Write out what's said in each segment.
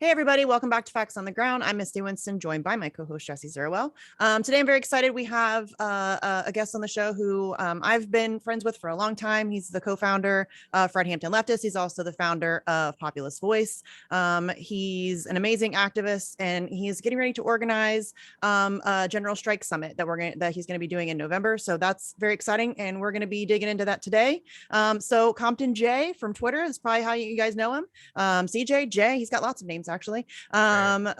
Hey, everybody. Welcome back to Facts on the Ground. I'm Misty Winston, joined by my co-host, Jesse Zerwell. Today, I'm very excited. We have a guest on the show who I've been friends with for a long time. He's the co-founder of Hampton Leftists. He's also the founder of Populist Voice. He's an amazing activist, and he's getting ready to organize a general strike summit that he's going to be doing in November. So that's very exciting, and we're going to be digging into that today. So Compton J from Twitter is probably how you guys know him. CJ, Jay, he's got lots of names actually. You got to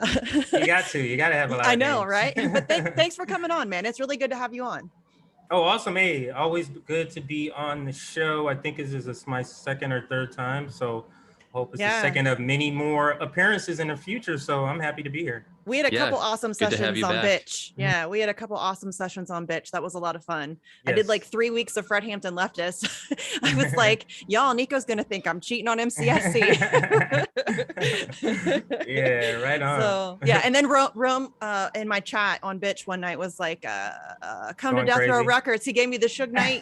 have a lot I of know, names. right? But thanks for coming on, man. It's really good to have you on. Oh, awesome. Hey, always good to be on the show. I think this is my second or third time. So hope it's the second of many more appearances in the future. So I'm happy to be here. We had a couple awesome sessions on back. Bitch. Yeah, we had a couple awesome sessions on Bitch. That was a lot of fun. Yes. I did like 3 weeks of Fred Hampton Leftists. I was like, y'all, Nico's going to think I'm cheating on MCSC. Yeah, right on. So, yeah. And then Rome in my chat on Bitch one night was like, come to Death Row Records. He gave me the Suge Knight.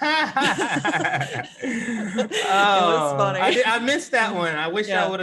It was funny. I missed that one. I wish I would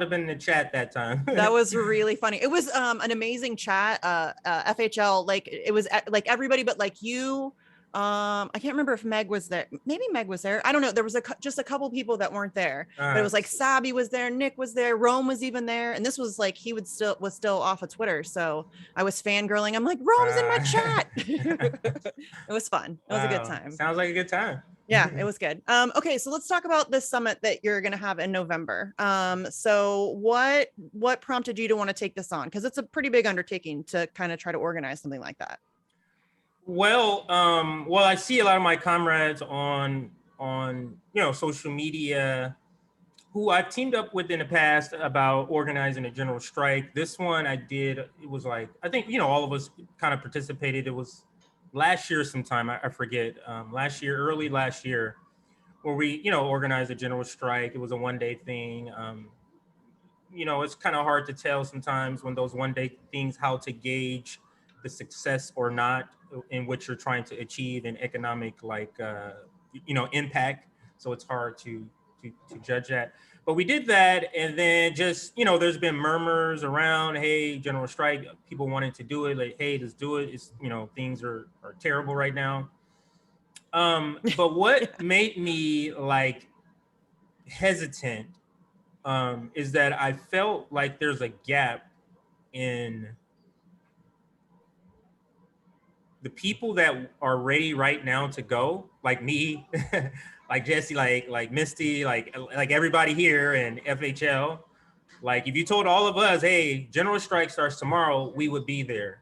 have been in the chat that time. That was really funny. It was an amazing chat. FHL, like it was like everybody but like you. I can't remember if Meg was there. Maybe Meg was there. I don't know. There was just a couple people that weren't there. But it was like Sabi was there, Nick was there, Rome was even there, and this was like he was still off of Twitter. So I was fangirling. I'm like, Rome's in my chat. It was fun. It was a good time. Sounds like a good time. Yeah, it was good. Okay, so let's talk about this summit that you're going to have in November. So what prompted you to want to take this on? Because it's a pretty big undertaking to kind of try to organize something like that. Well, I see a lot of my comrades on social media who I've teamed up with in the past about organizing a general strike. This one I did. It was like, I think all of us kind of participated. It was last year sometime, I forget, early last year, where we, organized a general strike. It was a one-day thing. It's kind of hard to tell sometimes when those one-day things, how to gauge the success or not in what you're trying to achieve in economic, impact. So it's hard to judge that. But we did that, and then just, there's been murmurs around, hey, general strike, people wanting to do it, like, hey, let's do it. It's, things are terrible right now. But what made me hesitant is that I felt like there's a gap in the people that are ready right now to go, like me, like Jesse, like Misty, like everybody here and FHL. Like if you told all of us, hey, general strike starts tomorrow, we would be there,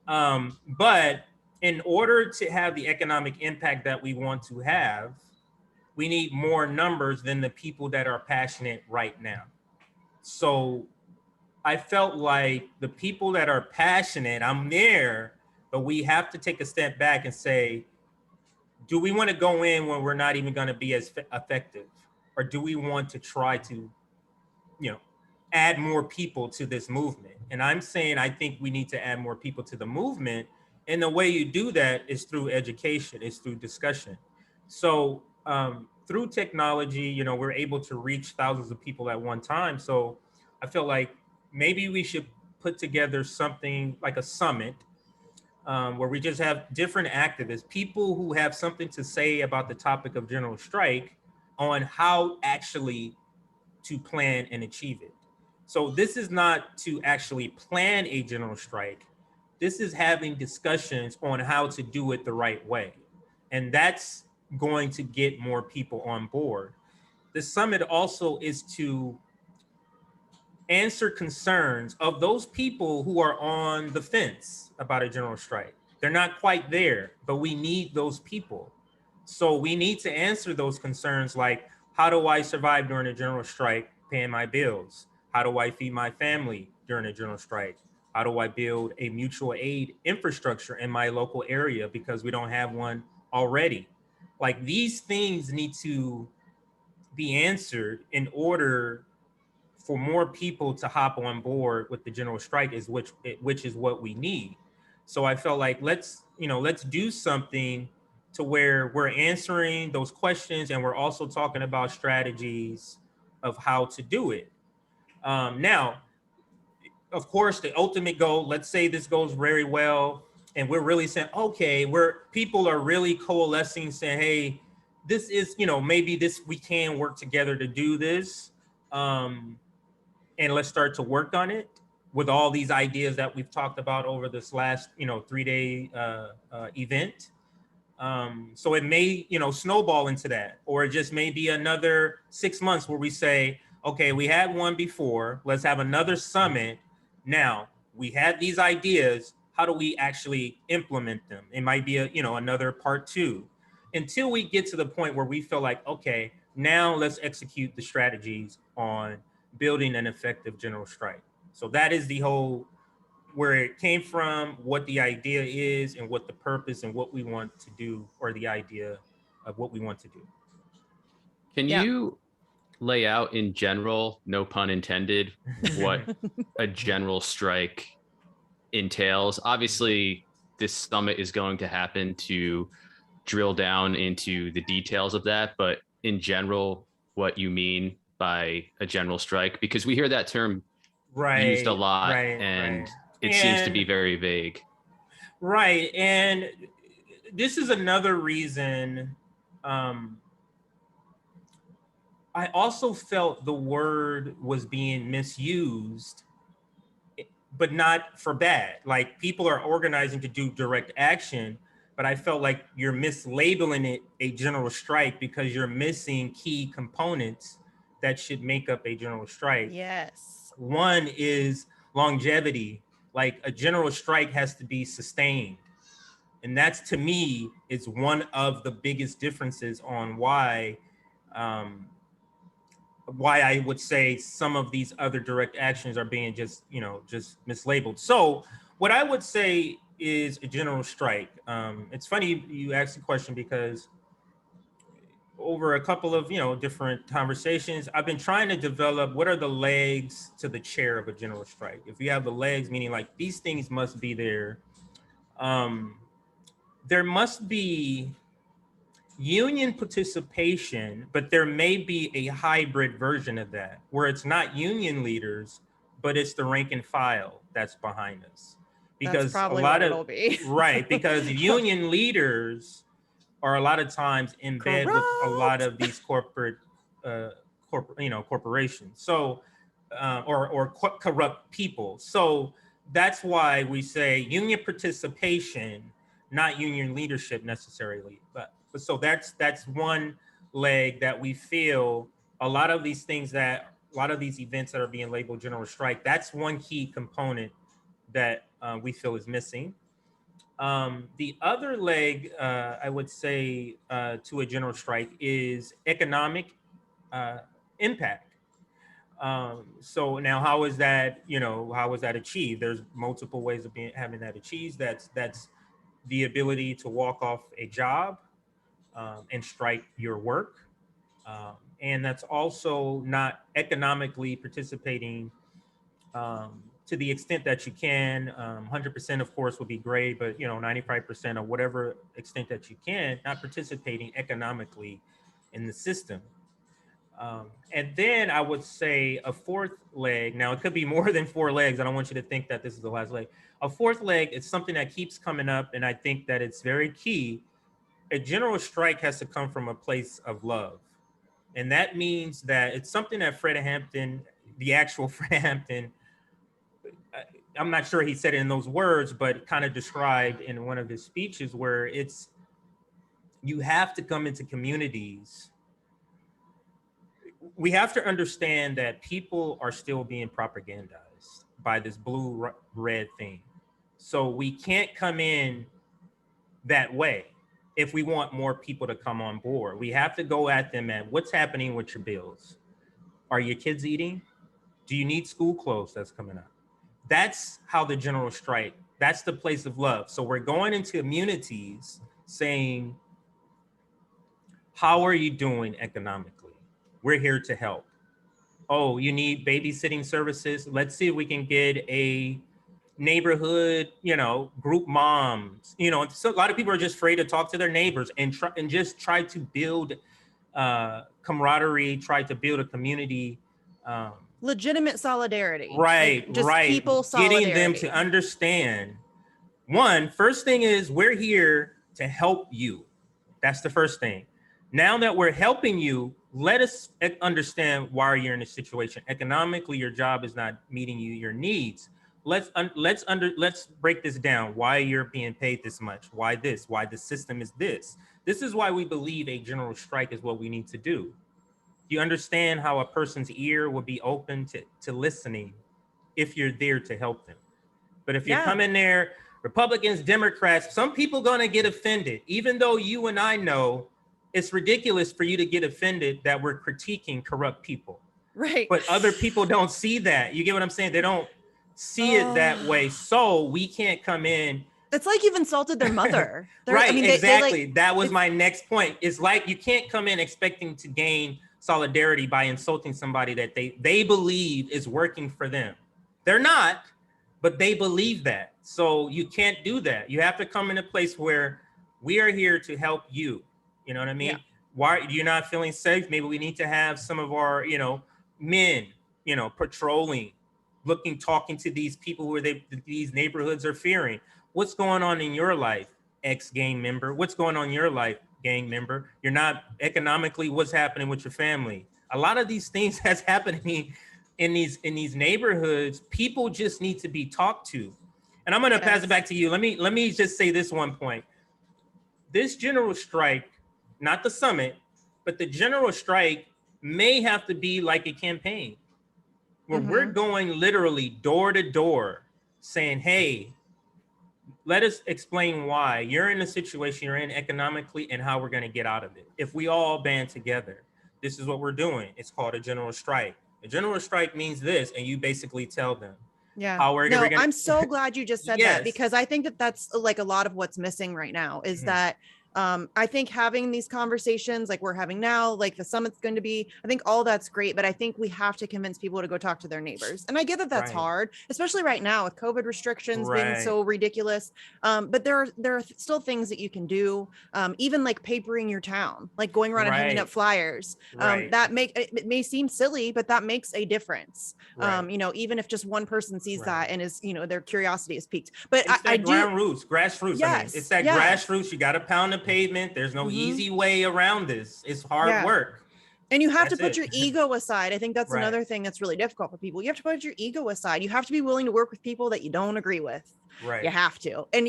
But in order to have the economic impact that we want to have, we need more numbers than the people that are passionate right now. So I felt like the people that are passionate, I'm there, but we have to take a step back and say, do we want to go in when we're not even going to be as effective? Or do we want to try to, add more people to this movement? And I'm saying, I think we need to add more people to the movement. And the way you do that is through education, is through discussion. So through technology, we're able to reach thousands of people at one time. So I feel like maybe we should put together something like a summit where we just have different activists, people who have something to say about the topic of general strike on how actually to plan and achieve it. So this is not to actually plan a general strike. This is having discussions on how to do it the right way. And that's going to get more people on board. The summit also is to answer concerns of those people who are on the fence about a general strike. They're not quite there, but we need those people. So we need to answer those concerns like, how do I survive during a general strike paying my bills? How do I feed my family during a general strike? How do I build a mutual aid infrastructure in my local area because we don't have one already? Like these things need to be answered in order for more people to hop on board with the general strike, which is what we need. So I felt like let's do something to where we're answering those questions and we're also talking about strategies of how to do it. Now, of course, the ultimate goal, let's say this goes very well, and we're really saying, okay, people are really coalescing, saying, hey, this is, maybe we can work together to do this. And let's start to work on it with all these ideas that we've talked about over this last, 3-day event. So it may, snowball into that, or it just may be another 6 months where we say, okay, we had one before, let's have another summit. Now we had these ideas. How do we actually implement them? It might be another part 2 until we get to the point where we feel like, okay, now let's execute the strategies on building an effective general strike. So that is the whole, where it came from, what the idea is, and what the purpose and what we want to do, or the idea of what we want to do. Can you lay out in general, no pun intended, what a general strike entails? Obviously, this summit is going to happen to drill down into the details of that, but in general, what you mean by a general strike, because we hear that term used a lot, and it seems to be very vague. Right. And this is another reason I also felt the word was being misused, but not for bad. Like, people are organizing to do direct action, but I felt like you're mislabeling it a general strike because you're missing key components that should make up a general strike. Yes. One is longevity. Like, a general strike has to be sustained. And that's, to me, is one of the biggest differences on why I would say some of these other direct actions are being just mislabeled. So what I would say is a general strike. It's funny you asked the question, because over a couple of different conversations, I've been trying to develop what are the legs to the chair of a general strike. If you have the legs, meaning like these things must be there. There must be union participation, but there may be a hybrid version of that where it's not union leaders, but it's the rank and file that's behind us. Because that's probably what it'll be. Right, because union leaders are a lot of times in bed with a lot of these corporations. So, or corrupt people. So that's why we say union participation, not union leadership necessarily. But so that's one leg that we feel a lot of these events that are being labeled general strike, that's one key component that we feel is missing. The other leg, I would say, to a general strike is economic impact. So now, how is that achieved? There's multiple ways of having that achieved. That's the ability to walk off a job and strike your work. And that's also not economically participating to the extent that you can. 100% of course would be great, but 95% or whatever extent that you can, not participating economically in the system. And then I would say a fourth leg, now it could be more than 4 legs. I don't want you to think that this is the last leg. A fourth leg is something that keeps coming up, and I think that it's very key. A general strike has to come from a place of love. And that means that it's something that Fred Hampton, the actual Fred Hampton, I'm not sure he said it in those words, but kind of described in one of his speeches, where you have to come into communities. We have to understand that people are still being propagandized by this blue-red thing. So we can't come in that way if we want more people to come on board. We have to go at them at what's happening with your bills. Are your kids eating? Do you need school clothes that's coming up? That's how the general strike, that's the place of love. So we're going into communities saying, how are you doing economically? We're here to help. Oh, you need babysitting services? Let's see if we can get a neighborhood, group moms. So a lot of people are just afraid to talk to their neighbors and just try to build camaraderie, try to build a community legitimate solidarity. Right, like, just right. people solidarity. Getting them to understand. First thing is we're here to help you. That's the first thing. Now that we're helping you, let us understand why you're in a situation. Economically, your job is not meeting your needs. Let's break this down. Why you're being paid this much? Why this? Why the system is this? This is why we believe a general strike is what we need to do. You understand how a person's ear will be open to listening if you're there to help them. But if you come in there, Republicans, Democrats, some people gonna get offended, even though you and I know it's ridiculous for you to get offended that we're critiquing corrupt people. Right. But other people don't see that. You get what I'm saying? They don't see it that way. So we can't come in. It's like you've insulted their mother. Right, exactly. That was my next point. It's like you can't come in expecting to gain solidarity by insulting somebody that they believe is working for them. They're not, but they believe that. So you can't do that. You have to come in a place where we are here to help you. You know what I mean? Yeah. Why you're not feeling safe? Maybe we need to have some of our, men, patrolling, talking to these people who these neighborhoods are fearing. What's going on in your life, ex-gang member? What's going on in your life, gang member? You're not economically, what's happening with your family? A lot of these things that's happening in these neighborhoods, people just need to be talked to. And I'm going to pass it back to you. Let me just say this one point. This general strike, not the summit, but the general strike may have to be like a campaign where we're going literally door to door saying, hey, let us explain why you're in the situation you're in economically and how we're going to get out of it. If we all band together, this is what we're doing. It's called a general strike. A general strike means this, and you basically tell them. Yeah. How we're no, gonna... I'm so glad you just said that, because I think that's like a lot of what's missing right now is that I think having these conversations like we're having now, like the summit's going to be, I think all that's great, but I think we have to convince people to go talk to their neighbors. And I get that that's hard, especially right now with COVID restrictions being so ridiculous. But there are still things that you can do, even like papering your town, like going around and handing out flyers. That it may seem silly, but that makes a difference. Even if just one person sees that and is, their curiosity is piqued. But it's that grassroots. Yes, I mean, it's that grassroots. You got to pound the pavement. There's no easy way around this. It's hard work. And you have to put your ego aside. I think that's another thing that's really difficult for people. You have to put your ego aside. You have to be willing to work with people that you don't agree with. Right. You have to. And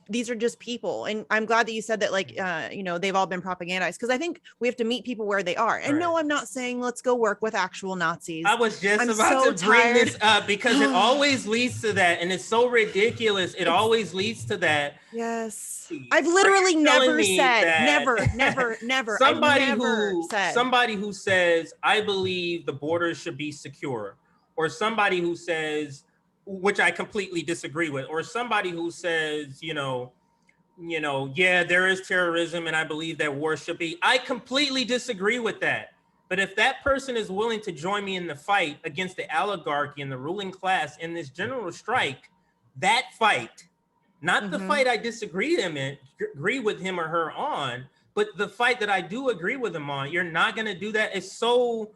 these are just people. And I'm glad that you said that, like, they've all been propagandized, because I think we have to meet people where they are. And no, I'm not saying let's go work with actual Nazis. I was just about to bring this up because it always leads to that. And it's so ridiculous. It always leads to that. Yes. I've literally never somebody who says, I believe the borders should be secure, or somebody who says, which I completely disagree with, or somebody who says, there is terrorism and I believe that war should be. I completely disagree with that. But if that person is willing to join me in the fight against the oligarchy and the ruling class in this general strike, that fight, not the fight I agree with him or her on, but the fight that I do agree with him on, you're not going to do that. It's so,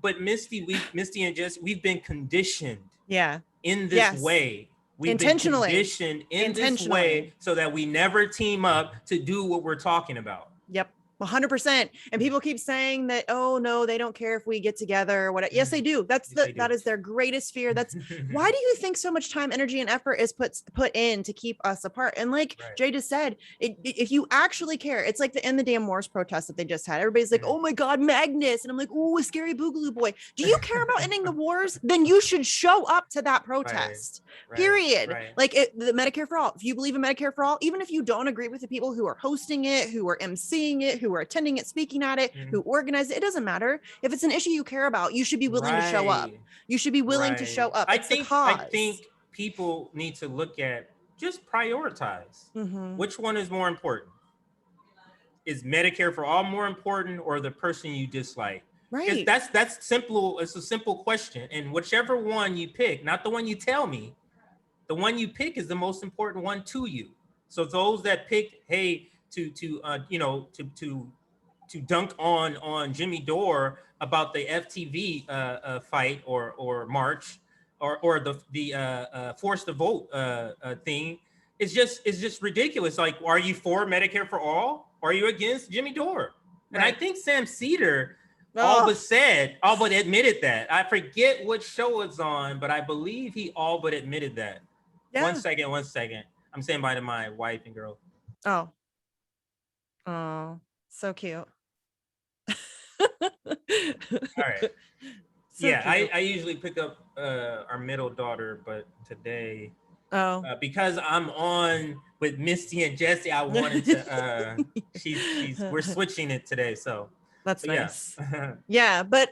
but Misty and Jess, we've been conditioned. Yeah. In this way, we've been conditioned in this way so that we never team up to do what we're talking about. Yep. 100%. And people keep saying that, oh no, they don't care if we get together or whatever. Yes, they do. That is their greatest fear. That's why do you think so much time, energy, and effort is put in to keep us apart? And like Jay just said, if you actually care, it's like the End the Damn Wars protest that they just had. Everybody's like, oh my God, Magnus. And I'm like, oh, a scary boogaloo boy. Do you care about ending the wars? Then you should show up to that protest. Period. Like the Medicare for all. If you believe in Medicare for all, even if you don't agree with the people who are hosting it, who are emceeing it, who are attending it, speaking at it, who organize it, it doesn't matter. If it's an issue you care about, you should be willing to show up. You should be willing to show up. I think people need to look at, just prioritize. Which one is more important? Is Medicare for all more important, or the person you dislike? Right. That's simple. It's a simple question. And whichever one you pick, not the one you tell me, the one you pick is the most important one to you. So those that pick, hey, to dunk on Jimmy Dore about the FTV fight or march or the force to vote thing is just ridiculous. Like, are you for Medicare for all? Or are you against Jimmy Dore? And I think Sam Cedar all but admitted that. I forget what show it's on, but I believe he all but admitted that. Yeah. One second. I'm saying bye to my wife and girl. Oh, so cute. All right. So yeah, cute. I usually pick up our middle daughter, but today, Oh, because I'm on with Misty and Jesse, I wanted to. We're switching it today, so that's yeah. nice. Yeah, but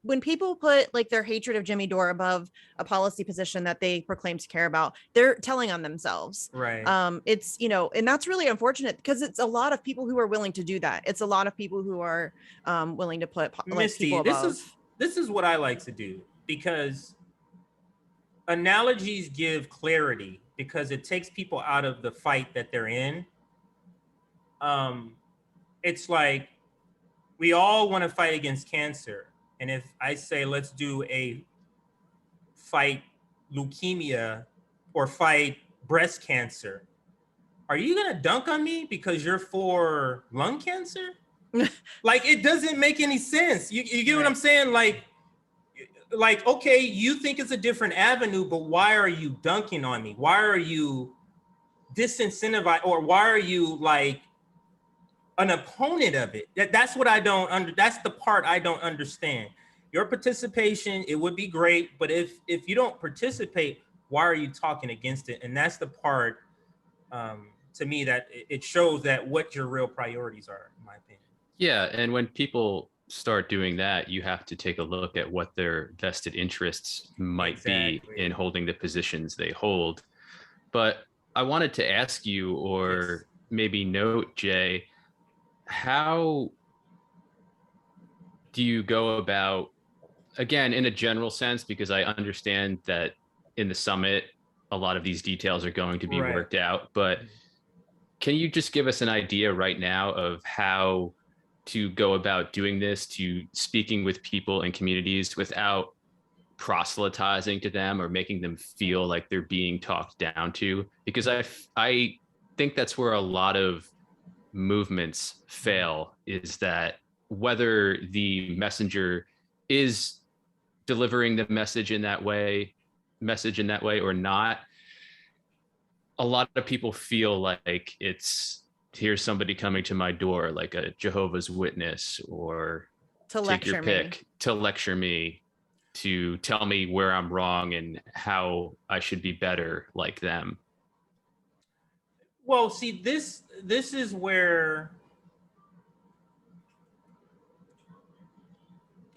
when people put like their hatred of Jimmy Dore above a policy position that they proclaim to care about, they're telling on themselves. Right. It's and that's really unfortunate because it's a lot of people who are willing to do that. It's a lot of people who are willing to put Misty, people above. This is what I like to do, because analogies give clarity, because it takes people out of the fight that they're in. It's like we all want to fight against cancer. And if I say, let's do a fight leukemia or fight breast cancer, are you going to dunk on me because you're for lung cancer? Like, it doesn't make any sense. You get what I'm saying? Like, okay, you think it's a different avenue, but why are you dunking on me? Why are you disincentivized, or why are you like an opponent of it? That's what I don't that's the part I don't understand. Your participation, it would be great, but if you don't participate, why are you talking against it? And that's the part to me that it shows that what your real priorities are, in my opinion. Yeah, and when people start doing that, you have to take a look at what their vested interests might be in holding the positions they hold. But I wanted to ask you, or maybe note, Jay, how do you go about, again, in a general sense, because I understand that in the summit, a lot of these details are going to be worked out, but can you just give us an idea right now of how to go about doing this, to speaking with people and communities without proselytizing to them or making them feel like they're being talked down to? Because I think that's where a lot of movements fail, is that whether the messenger is delivering the message in that way or not, a lot of people feel like it's, here's somebody coming to my door, like a Jehovah's Witness, or to take your pick, me. to lecture me, to tell me where I'm wrong and how I should be better like them. Well, see, this is where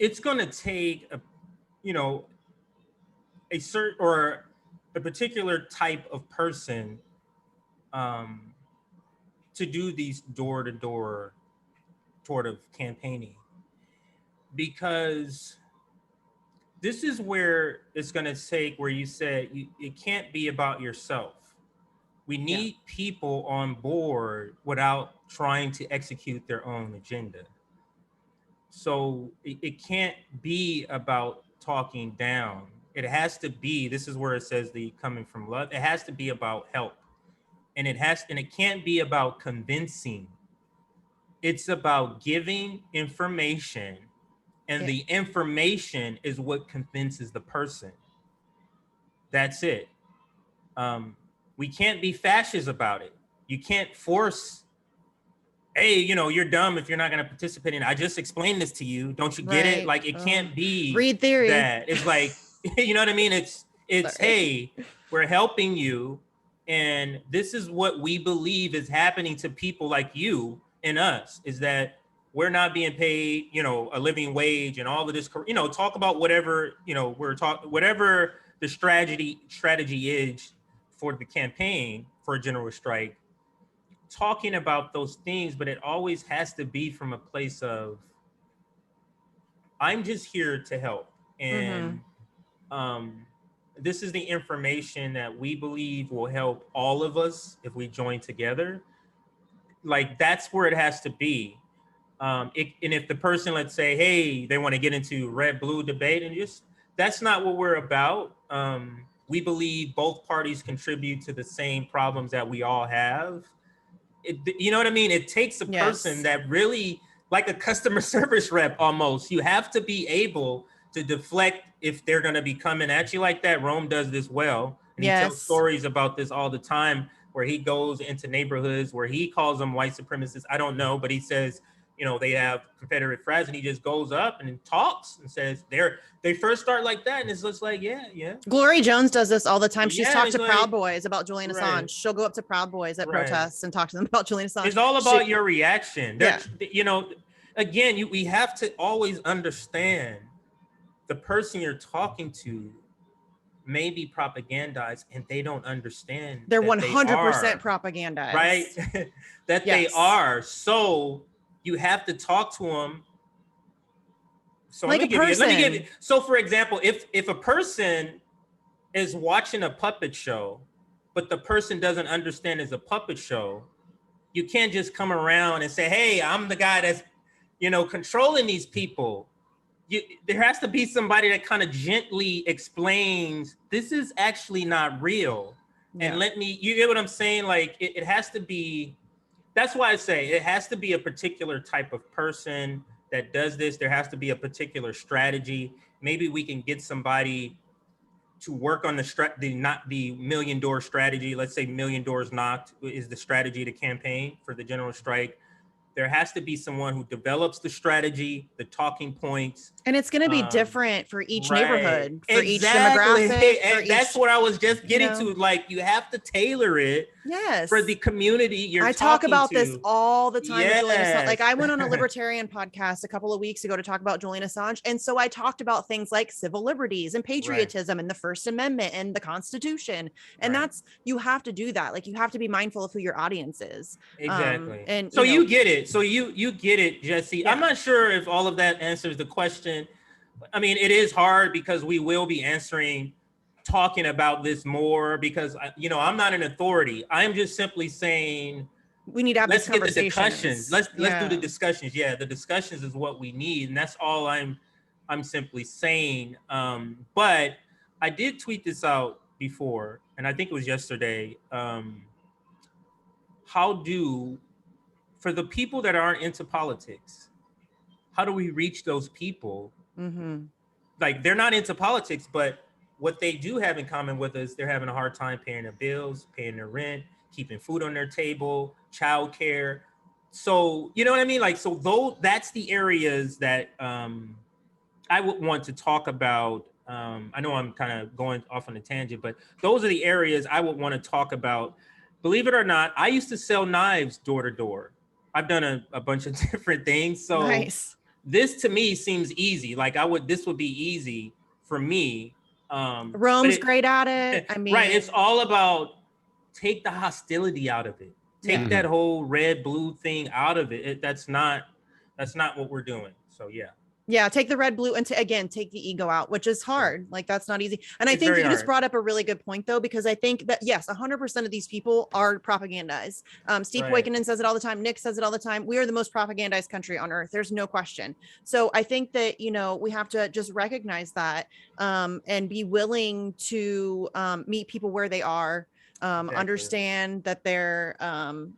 it's going to take a certain or a particular type of person to do these door-to-door sort of campaigning, because this is where it's going to take, where you said it can't be about yourself. We need people on board without trying to execute their own agenda. So it can't be about talking down. It has to be, this is where it says the coming from love. It has to be about help. And it can't be about convincing. It's about giving information, and the information is what convinces the person. That's it. We can't be fascist about it. You can't force, hey, you're dumb if you're not going to participate in it. I just explained this to you. Don't you get it? Like, it can't be read theory. That. It's like, you know what I mean? It's hey, we're helping you. And this is what we believe is happening to people like you and us, is that we're not being paid, a living wage and all of this, talk about whatever, whatever the strategy is for the campaign for a general strike, talking about those things, but it always has to be from a place of, I'm just here to help. And this is the information that we believe will help all of us if we join together. Like, that's where it has to be. And if the person, let's say, hey, they want to get into red blue debate, and just that's not what we're about. We believe both parties contribute to the same problems that we all have. You know what I mean? It takes a person that really, like a customer service rep almost. You have to be able to deflect if they're going to be coming at you like that. Rome does this well. And he tells stories about this all the time, where he goes into neighborhoods where he calls them white supremacists. I don't know, but he says, you know, they have Confederate flags, and he just goes up and talks and says they first start like that. And it's just like, yeah. Glory Jones does this all the time. She's talked to like, Proud Boys about Julian Assange. She'll go up to Proud Boys at protests and talk to them about Julian Assange. It's all about your reaction. You know, again, we have to always understand the person you're talking to may be propagandized, and they don't understand. They're 100% propagandized. Right? That they are. So you have to talk to them. So like let me give you. So for example, if a person is watching a puppet show, but the person doesn't understand it's a puppet show, you can't just come around and say, hey, I'm the guy that's, you know, controlling these people. There has to be somebody that kind of gently explains, this is actually not real. And you get what I'm saying? Like it has to be, that's why I say it has to be a particular type of person that does this. There has to be a particular strategy. Maybe we can get somebody to work on not the million door strategy. Let's say million doors knocked is the strategy to campaign for the general strike. There has to be someone who develops the strategy, the talking points. And it's going to be different for each neighborhood, for each demographic. And that's what I was just getting to. Like, you have to tailor it for the community you're talking to. I talk about this all the time. With Julian Assange. Like, I went on a libertarian podcast a couple of weeks ago to talk about Julian Assange. And so I talked about things like civil liberties and patriotism and the First Amendment and the Constitution. And you have to do that. Like, you have to be mindful of who your audience is. Exactly. And so you get it. So you get it, Jesse. I'm not sure if all of that answers the question. I mean, it is hard because we will be talking about this more because, you know, I'm not an authority. I'm just simply saying, we need to have let's get the discussions. Let's do the discussions. Yeah, the discussions is what we need. And that's all I'm simply saying. But I did tweet this out before, and I think it was yesterday. For the people that aren't into politics, how do we reach those people? Mm-hmm. Like, they're not into politics, but what they do have in common with us, they're having a hard time paying their bills, paying their rent, keeping food on their table, childcare. So, you know what I mean? Like, so that's the areas that I would want to talk about. I know I'm kind of going off on a tangent, but those are the areas I would want to talk about. Believe it or not, I used to sell knives door to door. I've done a bunch of different things. So this to me seems easy. Like this would be easy for me. Rome's great at it. I mean, it's all about take the hostility out of it. Take that whole red blue thing out of it. That's not what we're doing. So take the red blue and take the ego out, which is hard. Like, that's not easy. And I think you just brought up a really good point though, because I think that 100% of these people are propagandized. Steve Boykinen says it all the time. Nick says it all the time. We are the most propagandized country on earth. There's no question. So I think that, you know, we have to just recognize that and be willing to meet people where they are. Understand that they're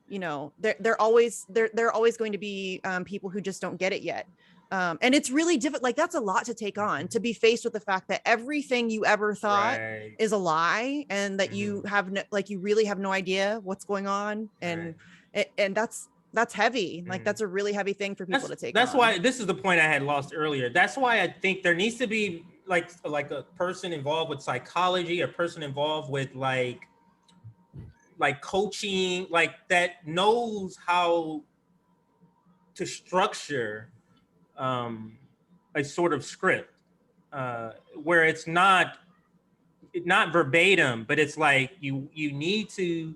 you know, they're always going to be people who just don't get it yet. And it's really difficult. Like, that's a lot to take on, to be faced with the fact that everything you ever thought is a lie, and that you have you really have no idea what's going on. And that's heavy. Like, that's a really heavy thing for people to take on. That's why this is the point I had lost earlier. That's why I think there needs to be like a person involved with psychology, a person involved with like coaching, like that knows how to structure a sort of script where it's not verbatim, but it's like you need to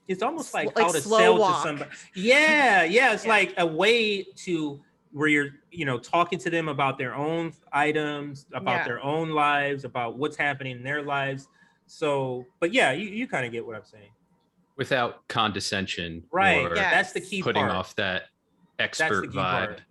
it's almost like how to sell to somebody. It's like a way to where you're, you know, talking to them about their own items, about their own lives, about what's happening in their lives. So, but you kind of get what I'm saying. without condescension, Right. or Yeah. That's the key putting part. off that That's the expert key vibe. part.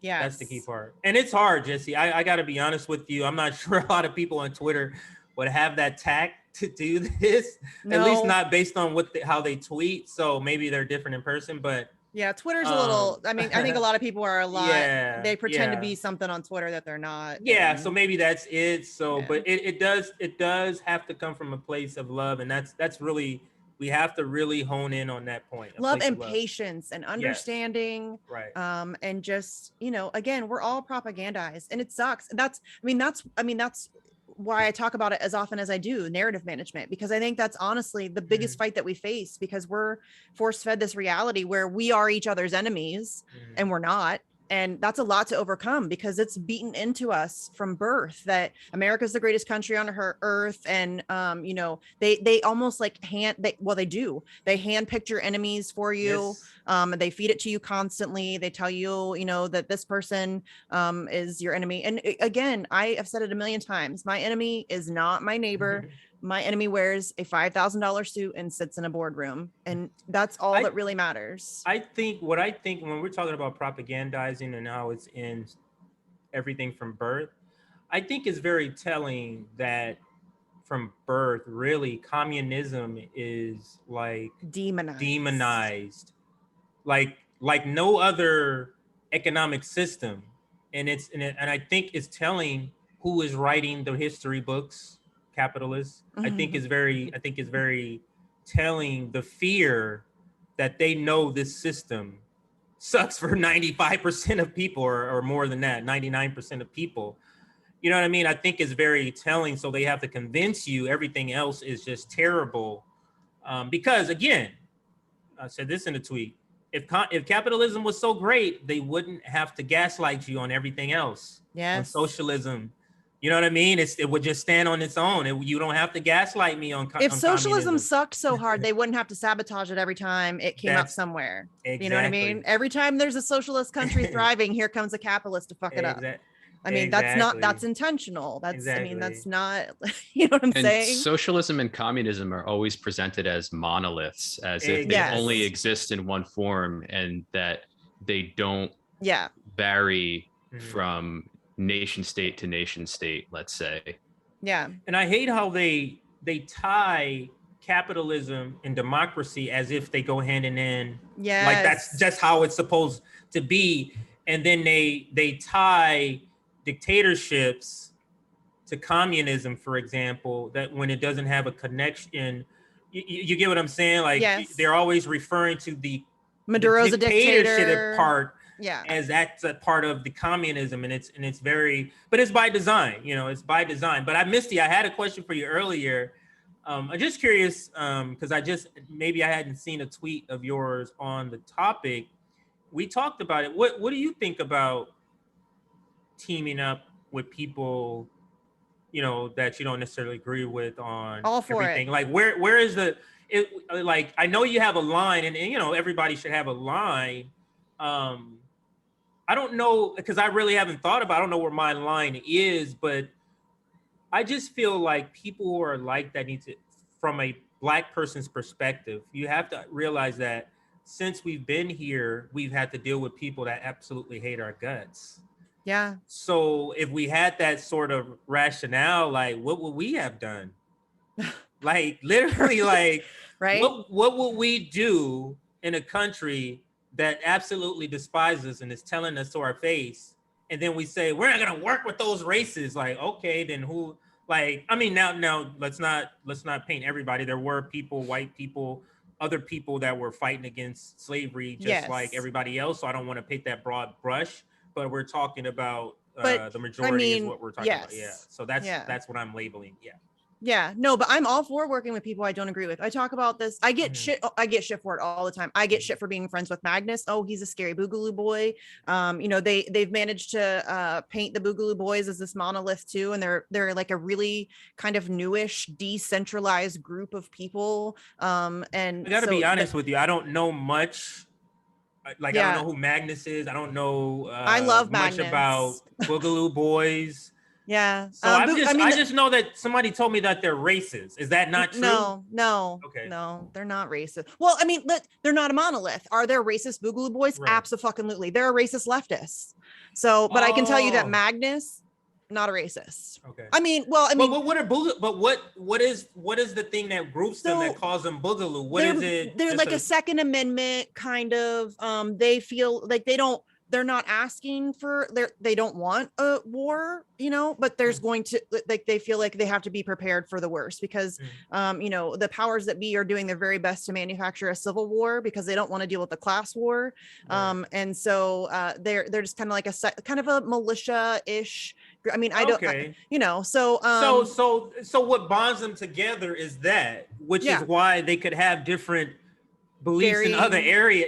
Yeah, That's the key part. And it's hard, Jesse. I got to be honest with you. I'm not sure a lot of people on Twitter would have that tact to do this, at least not based on how they tweet. So maybe they're different in person, but yeah, Twitter's a little, I mean, I think a lot of people are yeah, they pretend to yeah. be something on Twitter that they're not. Yeah, and- so maybe that's it. So, Yeah. but it does have to come from a place of love, and that's really, we have to really hone in on that point. love and patience and Yes. understanding. Right. And just, again, we're all propagandized, and it sucks. That's why I talk about it as often as I do, narrative management, because I think that's honestly the biggest fight that we face, because we're force fed this reality where we are each other's enemies and we're not. And that's a lot to overcome, because it's beaten into us from birth that America's the greatest country on earth. And, they almost like they handpick your enemies for you. Yes. They feed it to you constantly. They tell you, that this person is your enemy. And again, I have said it a million times. My enemy is not my neighbor. My enemy wears a $5,000 suit and sits in a boardroom, and that's all that really matters. I think when we're talking about propagandizing and how it's in everything from birth, I think it's very telling that from birth, really, communism is like demonized, like no other economic system, and I think it's telling who is writing the history books. Capitalists. I think is very telling the fear that they know this system sucks for 95% of people, or more than that, 99% of people. You know what I mean? I think it's very telling. So they have to convince you everything else is just terrible. Because again, I said this in a tweet, if capitalism was so great, they wouldn't have to gaslight you on everything else. Yes. On socialism. You know what I mean? It would just stand on its own. You don't have to gaslight me on. If socialism communism sucked so hard, they wouldn't have to sabotage it every time it came up somewhere. Exactly. You know what I mean? Every time there's a socialist country thriving, here comes a capitalist to fuck it up. I mean, that's intentional. I mean, that's not, you know what I'm saying? Socialism and communism are always presented as monoliths, as if they only exist in one form, and that they don't vary from nation state to nation state, let's say. Yeah. And I hate how they tie capitalism and democracy as if they go hand in hand. Yeah. Like that's just how it's supposed to be. And then they tie dictatorships to communism, for example, that when it doesn't have a connection, you get what I'm saying? Like they're always referring to the Maduro's dictatorship a dictator part. Yeah, as that's a part of the communism, and it's very, but it's by design, it's by design. But Misty, I had a question for you earlier. I'm just curious, because maybe I hadn't seen a tweet of yours on the topic. We talked about it. What do you think about teaming up with people, that you don't necessarily agree with on all for everything? It. Like where is like, I know you have a line, and everybody should have a line. I don't know, because I really haven't thought about, I don't know where my line is, but I just feel like people who are like that need to, from a Black person's perspective, you have to realize that since we've been here, we've had to deal with people that absolutely hate our guts. Yeah. So if we had that sort of rationale, like, what would we have done? Like, literally, like, right? What would we do in a country that absolutely despises and is telling us to our face, and then we say we're not going to work with those races? Like, okay, then who? Like, I mean, now let's not paint everybody. There were people, white people, other people that were fighting against slavery, just like everybody else. So I don't want to paint that broad brush, but we're talking about the majority is what we're talking about. Yeah. So that's what I'm labeling. Yeah. Yeah, no, but I'm all for working with people I don't agree with. I talk about this. I get shit for it all the time. I get shit for being friends with Magnus. Oh, he's a scary Boogaloo boy. They've managed to paint the Boogaloo boys as this monolith too, and they're like a really kind of newish, decentralized group of people. And I got to be honest with you. I don't know much. Like, I don't know who Magnus is. I don't know I love much Magnus. about Boogaloo boys. Yeah. So I just know that somebody told me that they're racist. Is that not true? No. Okay. No, they're not racist. Well, I mean, they're not a monolith. Are there racist Boogaloo boys? Right. Absolutely. There are racist leftists. So, but I can tell you that Oh. Magnus, not a racist. Okay. I mean, but what are boogaloo? But what is the thing that groups them that calls them boogaloo? What is it? They're like a Second Amendment kind of. They feel like they're not asking for they don't want a war, but there's going to, like, they feel like they have to be prepared for the worst because the powers that be are doing their very best to manufacture a civil war because they don't want to deal with the class war. Right. And so they're just kind of like kind of a militia-ish. I mean, Okay. So what bonds them together is that, which is why they could have different beliefs in other areas.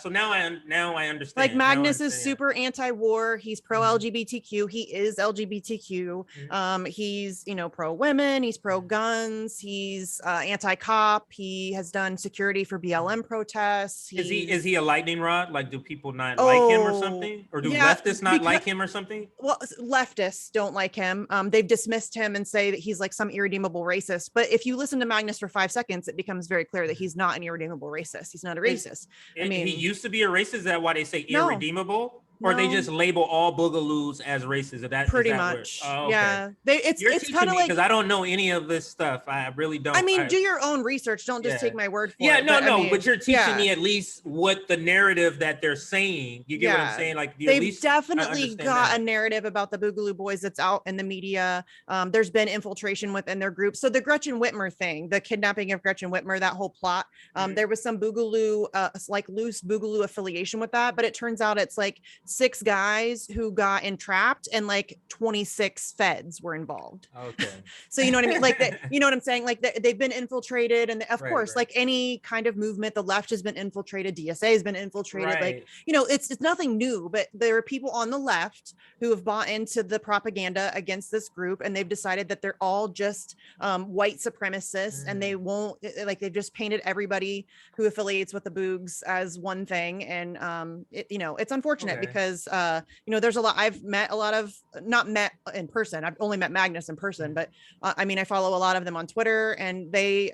So now I understand. Like Magnus is super anti-war. He's pro LGBTQ. He is LGBTQ. He's pro women. He's pro guns. He's anti-cop. He has done security for BLM protests. Is he a lightning rod? Like, do people not like him or something, or do leftists not like him or something? Well, leftists don't like him. They've dismissed him and say that he's like some irredeemable racist. But if you listen to Magnus for 5 seconds, it becomes very clear that he's not an irredeemable racist. He's not a racist. I mean, he used to be a racist. Is that why they say irredeemable? Or they just label all boogaloos as racist? Pretty much. Okay. Yeah. It's kind of like, because I don't know any of this stuff. I really don't. I mean, do your own research. Don't just take my word for it. But you're teaching me at least what the narrative that they're saying. You get what I'm saying? Like, they've definitely got a narrative about the Boogaloo boys that's out in the media. There's been infiltration within their group. So the Gretchen Whitmer thing, the kidnapping of Gretchen Whitmer, that whole plot, there was some Boogaloo, like loose Boogaloo affiliation with that. But it turns out it's like 6 guys who got entrapped and like 26 feds were involved. Okay. So you know what I mean? Like, you know what I'm saying? Like they've been infiltrated, and of course, like any kind of movement, the left has been infiltrated. DSA has been infiltrated. Right. Like, it's nothing new, but there are people on the left who have bought into the propaganda against this group, and they've decided that they're all just white supremacists, and they won't, like, they've just painted everybody who affiliates with the Boogs as one thing. And it's unfortunate because there's a lot. I've met a lot of, not met in person. I've only met Magnus in person, but I mean, I follow a lot of them on Twitter, and they,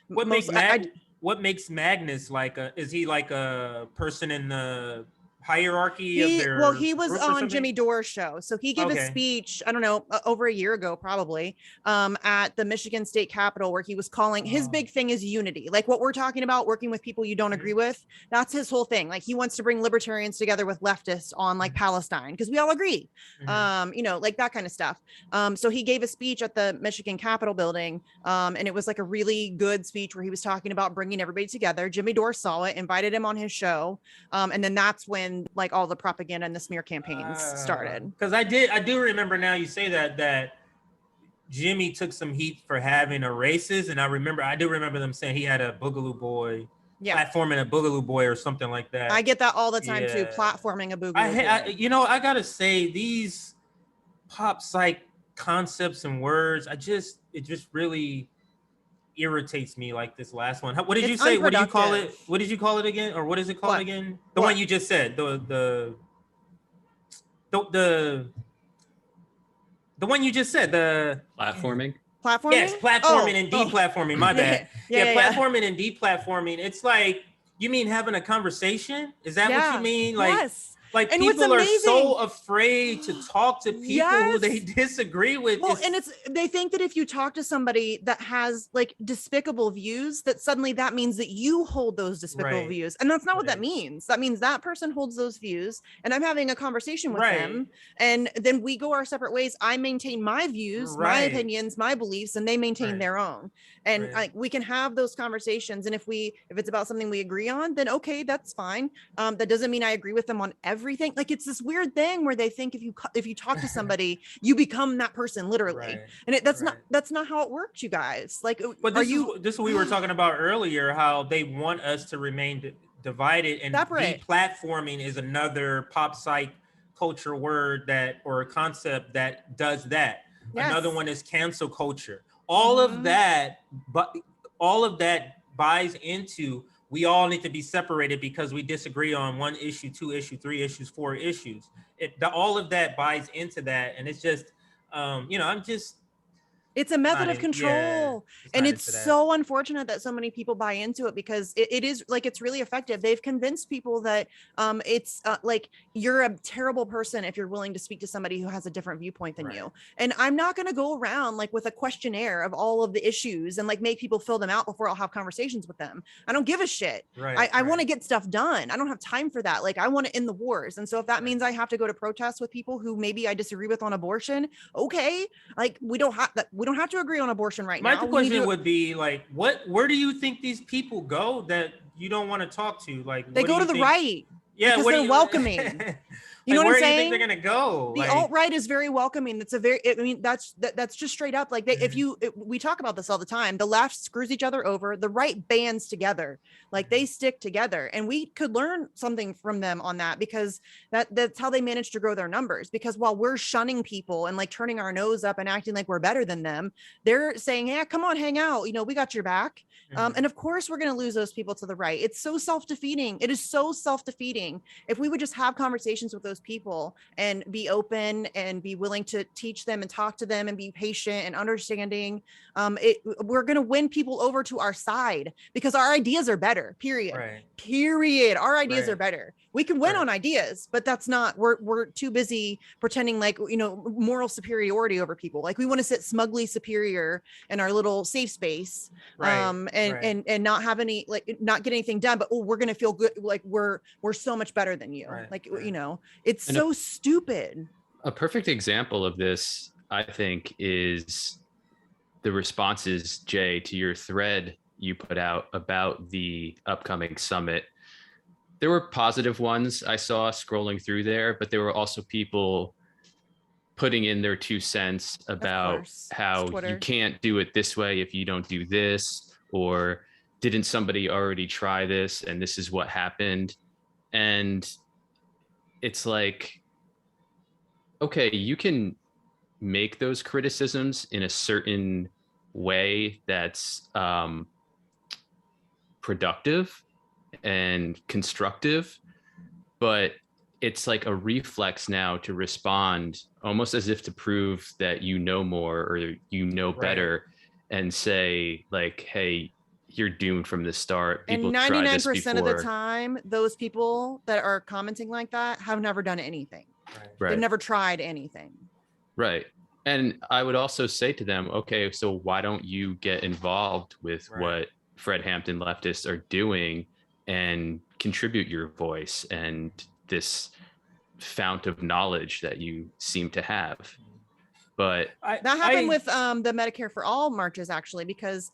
what makes Magnus like is he like a person in the hierarchy of their he was on Jimmy Dore's show, so he gave a speech, I don't know, over a year ago probably, at the Michigan State Capitol, where he was calling, his big thing is unity, like what we're talking about, working with people you don't agree with. That's his whole thing. Like, he wants to bring libertarians together with leftists on like Palestine, because we all agree, like that kind of stuff. So he gave a speech at the Michigan Capitol building, and it was like a really good speech where he was talking about bringing everybody together. Jimmy Dore saw it, invited him on his show, and then that's when like all the propaganda and the smear campaigns started. Because I do remember, now you say that Jimmy took some heat for having a racist, and I do remember them saying he had a Boogaloo boy, platforming a Boogaloo boy or something like that. I get that all the time too, platforming a Boogaloo boy. I gotta say, these pop psych concepts and words, it just really irritates me, like this last one. What did you say? What do you call it? What did you call it again? Or what is it called again? The one you just said. The one you just said. The platforming. Platforming? Yes, platforming and deplatforming. My bad. Platforming and deplatforming. It's like, you mean having a conversation? Is that what you mean? Like, yes. Like, and people are so afraid to talk to people who they disagree with. Well, and they think that if you talk to somebody that has like despicable views, that suddenly that means that you hold those despicable views. And that's not what that means. That means that person holds those views, and I'm having a conversation with them, and then we go our separate ways. I maintain my views, my opinions, my beliefs, and they maintain their own. And like, we can have those conversations. And if it's about something we agree on, then okay, that's fine. That doesn't mean I agree with them on everything. Like, it's this weird thing where they think if you talk to somebody, you become that person literally. And that's not how it works, you guys. Like, but this is what we were talking about earlier, how they want us to remain divided, and deplatforming is another pop psych culture word or a concept that does that. Another one is cancel culture. All of that buys into we all need to be separated because we disagree on 1 issue, 2 issue, 3 issues, 4 issues. All of that buys into that, and it's just, I'm just it's a method of yeah, control. just And not it's into that. so unfortunate that so many people buy into it, because it is like, it's really effective. They've convinced people that it's like, you're a terrible person if you're willing to speak to somebody who has a different viewpoint than Right. you. And I'm not going to go around like with a questionnaire of all of the issues and like make people fill them out before I'll have conversations with them. I don't give a shit. Right. I want to get stuff done. I don't have time for that. Like, I want to end the wars. And so if that Right. means I have to go to protests with people who maybe I disagree with on abortion, okay. Like, we don't have to agree on abortion right now. My question would be like, where do you think these people go that you don't want to talk to? Like, they go to the right. Yeah, because they're welcoming. You know what I'm saying? Where do you think they're gonna go? The alt-right is very welcoming. That's that's just straight up like, we talk about this all the time. The left screws each other over. The right bands together. Like, they stick together, and we could learn something from them on that, because that's how they manage to grow their numbers. Because while we're shunning people and like turning our nose up and acting like we're better than them, they're saying, yeah, come on, hang out. We got your back. And of course we're going to lose those people to the right. It's so self-defeating. It is so self-defeating. If we would just have conversations with those people and be open and be willing to teach them and talk to them and be patient and understanding, we're going to win people over to our side, because our ideas are better, period. Right. Period. Our ideas Right. are better. We can win on ideas, but that's not, we're too busy pretending like, moral superiority over people. Like, we want to sit smugly superior in our little safe space. Right. And not have any, like, not get anything done, but we're going to feel good. Like, we're so much better than you. Right. Like, it's so stupid. A perfect example of this, I think, is the responses, Jay, to your thread you put out about the upcoming summit. There were positive ones I saw scrolling through there, but there were also people putting in their 2 cents about how you can't do it this way if you don't do this, or didn't somebody already try this and this is what happened. And it's like, okay, you can make those criticisms in a certain way that's productive and constructive, but it's like a reflex now to respond almost as if to prove that you know more or better, and say like, hey, you're doomed from the start. People and 99% of the time, those people that are commenting like that have never done anything. Right. They've never tried anything. Right. And I would also say to them, okay, so why don't you get involved with what Fred Hampton leftists are doing and contribute your voice and this fount of knowledge that you seem to have. But that happened with the Medicare for All marches, actually, because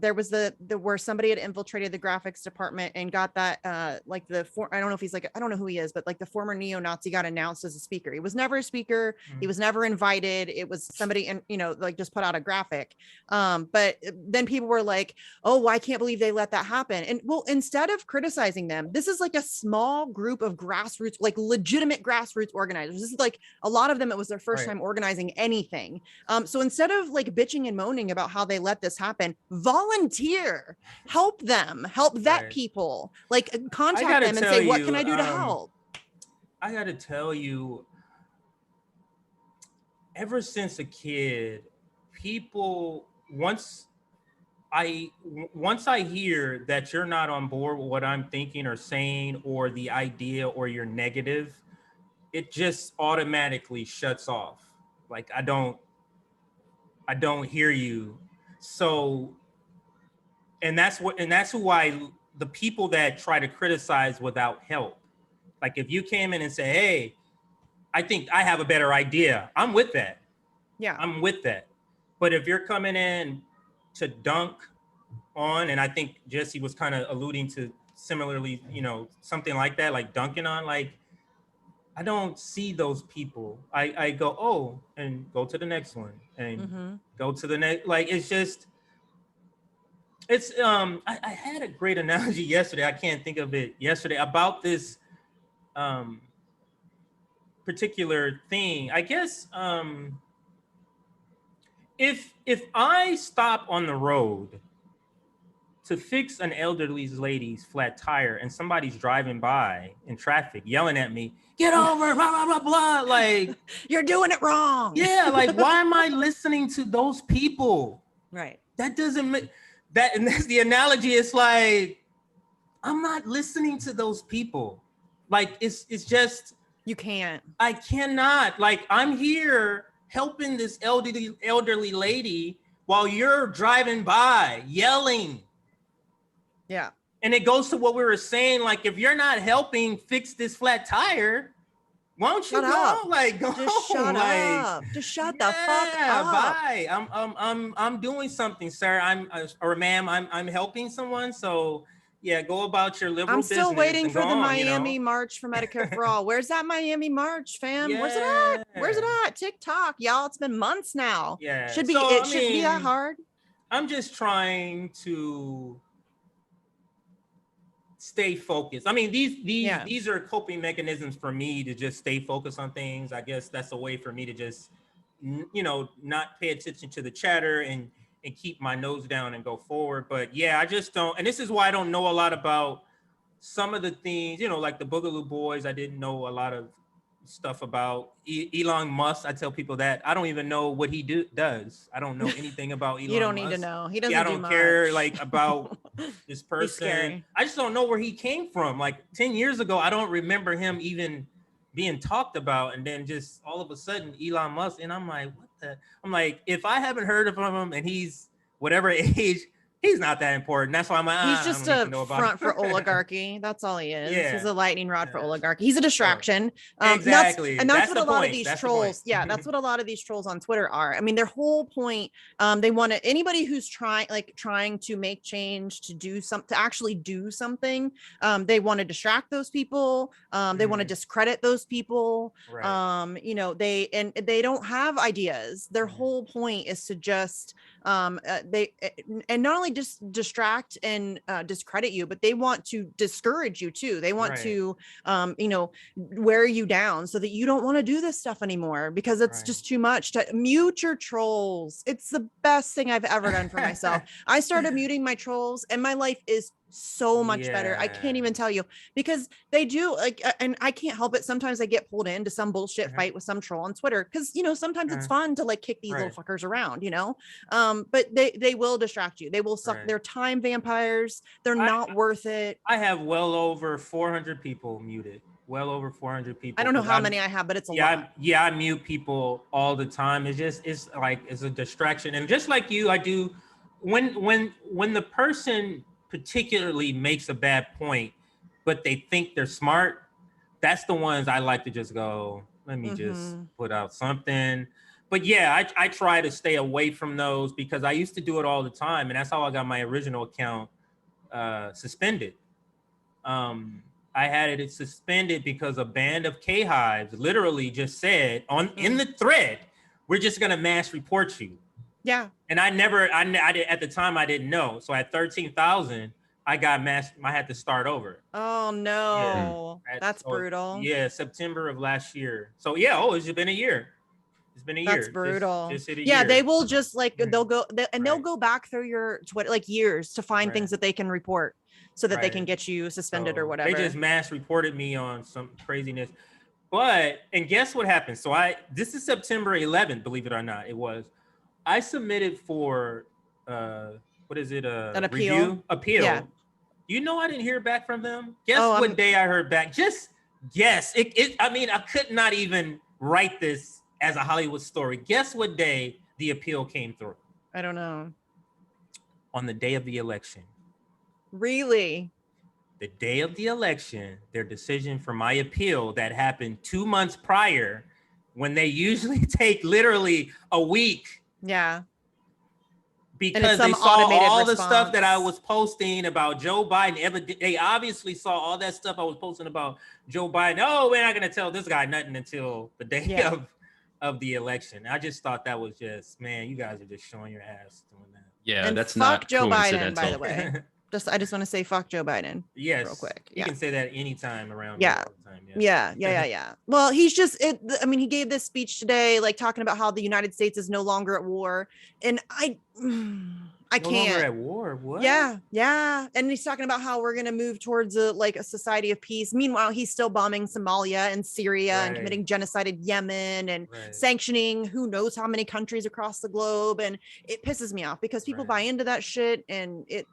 there was the where somebody had infiltrated the graphics department and got that I don't know if he's like, I don't know who he is, but like the former neo-Nazi got announced as a speaker. He was never a speaker. He was never invited. It was somebody, and like just put out a graphic. But then people were like, oh, I can't believe they let that happen. And well, instead of criticizing them, this is like a small group of grassroots, like legitimate grassroots organizers. This is like a lot of them, it was their first time organizing anything. So instead of like bitching and moaning about how they let this happen, volunteer, help vet people, like contact them and say, what can I do to help? I gotta tell you, ever since a kid, people, once I hear that you're not on board with what I'm thinking or saying or the idea, or you're negative, it just automatically shuts off. Like, I don't hear you. So, and that's why the people that try to criticize without help, like if you came in and say, hey, I think I have a better idea, I'm with that. Yeah, I'm with that. But if you're coming in to dunk on, and I think Jesse was kind of alluding to similarly, something like that, like dunking on, like, I don't see those people. I go, oh, and go to the next one and go to the next. Like, it's just, it's, I had a great analogy yesterday. I can't think of it yesterday about this particular thing. I guess if I stop on the road to fix an elderly lady's flat tire and somebody's driving by in traffic yelling at me, get over, blah, blah, blah, blah. Like, you're doing it wrong. Yeah, like, why am I listening to those people? Right. That doesn't make that, and that's the analogy. It's like, I'm not listening to those people. Like, it's just, you can't. I cannot. Like, I'm here helping this elderly lady while you're driving by yelling. Yeah. And it goes to what we were saying. Like, if you're not helping fix this flat tire, why don't you go? Like, go. Just shut up. Just shut the fuck up. Bye. I'm doing something, sir. Or ma'am, I'm helping someone. So yeah, go about your liberal business. I'm still waiting for the on, Miami March for Medicare for All. Where's that Miami March, fam? Yeah. Where's it at? Where's it at? TikTok, y'all. It's been months now. Yeah. Should be. So, it shouldn't be that hard. I'm just trying to stay focused. I mean, these are coping mechanisms for me to just stay focused on things. I guess that's a way for me to just, not pay attention to the chatter and keep my nose down and go forward. But yeah, I just don't. And this is why I don't know a lot about some of the things, like the Boogaloo Boys. I didn't know a lot of stuff about Elon Musk. I tell people that I don't even know what he does. I don't know anything about Elon You don't Musk. need to know. He doesn't. I don't care about this He's person. scary. I just don't know where he came from. Like 10 years ago, I don't remember him even being talked about. And then just all of a sudden, Elon Musk. And I'm like, what the? I'm like, if I haven't heard of him and he's whatever age, he's not that important. That's why I'm like, he's just a front for oligarchy. That's all he is. Yeah. He's a lightning rod for oligarchy. He's a distraction. Exactly. That's what a lot of these trolls. Yeah, that's what a lot of these trolls on Twitter are. I mean, their whole point, they want to, anybody who's trying to make change, to do something, to actually do something. They want to distract those people. They want to discredit those people. Right. They don't have ideas. Their whole point is to just and not only just distract and discredit you, but they want to discourage you too. They want to wear you down so that you don't want to do this stuff anymore, because it's just too much. To mute your trolls. It's the best thing I've ever done for myself. I started muting my trolls and my life is so much better. I can't even tell you, because they do and I can't help it. Sometimes I get pulled into some bullshit fight with some troll on Twitter, because sometimes it's fun to kick these little fuckers around, but they will distract you. They will suck. They're time vampires. They're not worth it. I have well over 400 people muted. Well over 400 people. I don't know how many I have, but it's a lot. I mute people all the time. It's a distraction. And just like you, I do when the person particularly makes a bad point, but they think they're smart, that's the ones I like to just go, let me just put out something. But yeah, I try to stay away from those, because I used to do it all the time, and that's how I got my original account suspended. I had it suspended because a band of K-Hives literally just said in the thread, we're just gonna mass report you. Yeah. And I did at the time, I didn't know. So at 13,000, I got mass. I had to start over. Oh no, that's brutal. Yeah, September of last year. So yeah, it's been a year. It's been a year. That's brutal. Just hit a year. They will just they'll go back through your Twitter years to find things that they can report, so that they can get you suspended or whatever. They just mass reported me on some craziness. And guess what happened? So this is September 11th, believe it or not, it was. I submitted for what is it? An appeal. Yeah. I didn't hear back from them. Guess what day I heard back? Just guess. I could not even write this as a Hollywood story. Guess what day the appeal came through? I don't know. On the day of the election. Really? The day of the election, their decision for my appeal that happened 2 months prior, when they usually take literally a week. Yeah. Because they saw all the stuff that I was posting about Joe Biden. They obviously saw all that stuff I was posting about Joe Biden. Oh, we're not going to tell this guy nothing until the day of the election. I just thought that was just, man, you guys are just showing your ass doing that. Yeah, and that's not Joe Biden, by the way. I just want to say fuck Joe Biden. Yes. Real quick. You can say that anytime around. Yeah. Yeah. Well, he's just, he gave this speech today, talking about how the United States is no longer at war. And I No longer can't. at war. What? Yeah. And he's talking about how we're going to move towards a society of peace. Meanwhile, he's still bombing Somalia and Syria and committing genocide in Yemen and sanctioning who knows how many countries across the globe. And it pisses me off because people buy into that shit, and it,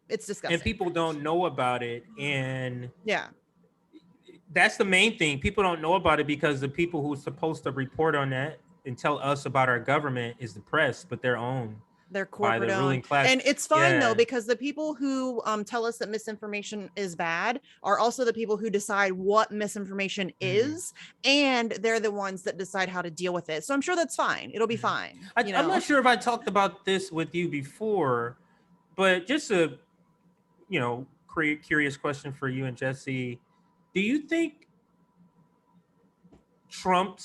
it's disgusting. And people don't know about it. And yeah, that's the main thing. People don't know about it because the people who are supposed to report on that and tell us about our government is the press, but their own. They're corporate ruling class. And it's fine though, because the people who tell us that misinformation is bad are also the people who decide what misinformation is, and they're the ones that decide how to deal with it. So I'm sure that's fine. It'll be fine. I'm not sure if I talked about this with you before, but just a curious question for you and Jesse. Do you think Trump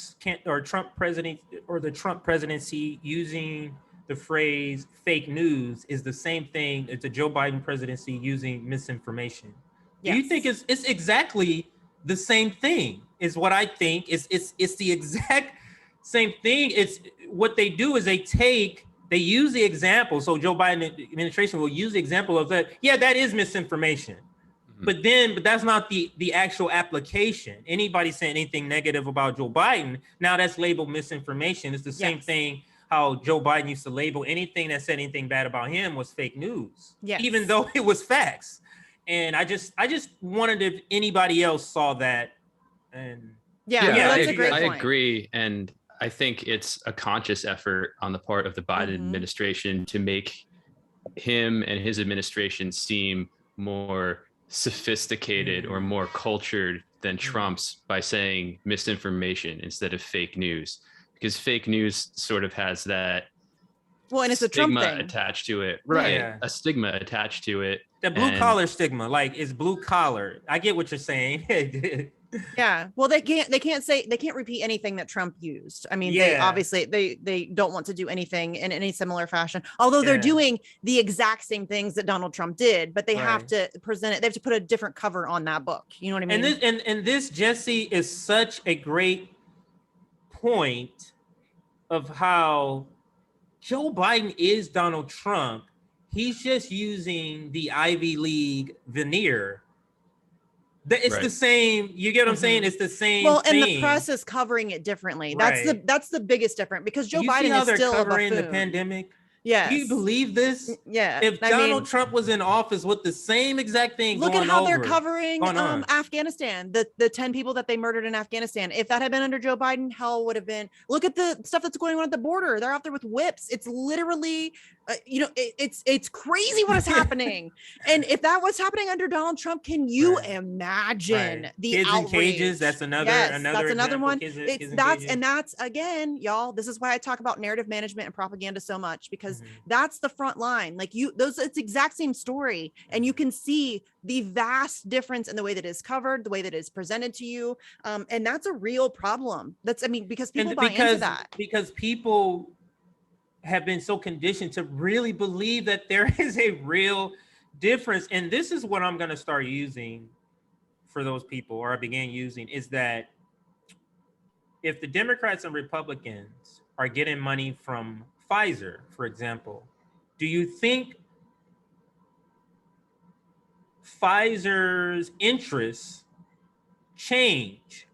presidency using the phrase fake news is the same thing as the Joe Biden presidency using misinformation? Yes. Do you think it's exactly the same thing? Is what I think. It's the exact same thing. It's what they do is they use the example. So Joe Biden administration will use the example of that. Yeah, that is misinformation. But that's not the actual application. Anybody saying anything negative about Joe Biden, now that's labeled misinformation. It's the same thing how Joe Biden used to label anything that said anything bad about him was fake news, even though it was facts. And I just wondered if anybody else saw that. And that's a great point. I agree. And I think it's a conscious effort on the part of the Biden administration to make him and his administration seem more sophisticated or more cultured than Trump's by saying misinformation instead of fake news, because fake news sort of has that and it's a Trump stigma thing attached to it, a stigma attached to it, the blue collar stigma, like it's blue collar. I get what you're saying. Well, they can't repeat anything that Trump used. I mean, they obviously they don't want to do anything in any similar fashion, although they're doing the exact same things that Donald Trump did, but they have to present it. They have to put a different cover on that book. You know what I mean? And this Jesse is such a great point of how Joe Biden is Donald Trump. He's just using the Ivy League veneer. It's the same. You get what I'm saying? It's the same. Well, and the press is covering it differently. That's the biggest difference, because Joe Biden is still covering the pandemic. Yeah. Do you believe this? Yeah. If Donald Trump was in office with the same exact thing, look at how they're covering Afghanistan, the 10 people that they murdered in Afghanistan. If that had been under Joe Biden, hell would have been. Look at the stuff that's going on at the border. They're out there with whips. It's literally, it's crazy what is happening. And if that was happening under Donald Trump, can you imagine the kids outrage? in cages? That's another one. Kids that's again, y'all. This is why I talk about narrative management and propaganda so much, because that's the front line. Like it's the exact same story, and you can see the vast difference in the way that is covered, the way that is presented to you, and that's a real problem. Because people buy into that, because people have been so conditioned to really believe that there is a real difference. And this is what I'm going to start using for those people, or I began using, is that if the Democrats and Republicans are getting money from Pfizer, for example, do you think Pfizer's interests change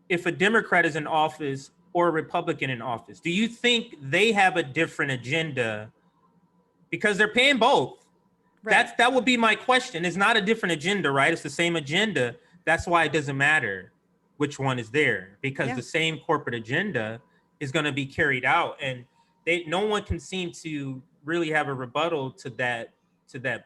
if a Democrat is in office or a Republican in office? Do you think they have a different agenda because they're paying both? Right. That would be my question. It's not a different agenda, right? It's the same agenda. That's why it doesn't matter which one is there, because the same corporate agenda is going to be carried out, and no one can seem to really have a rebuttal to that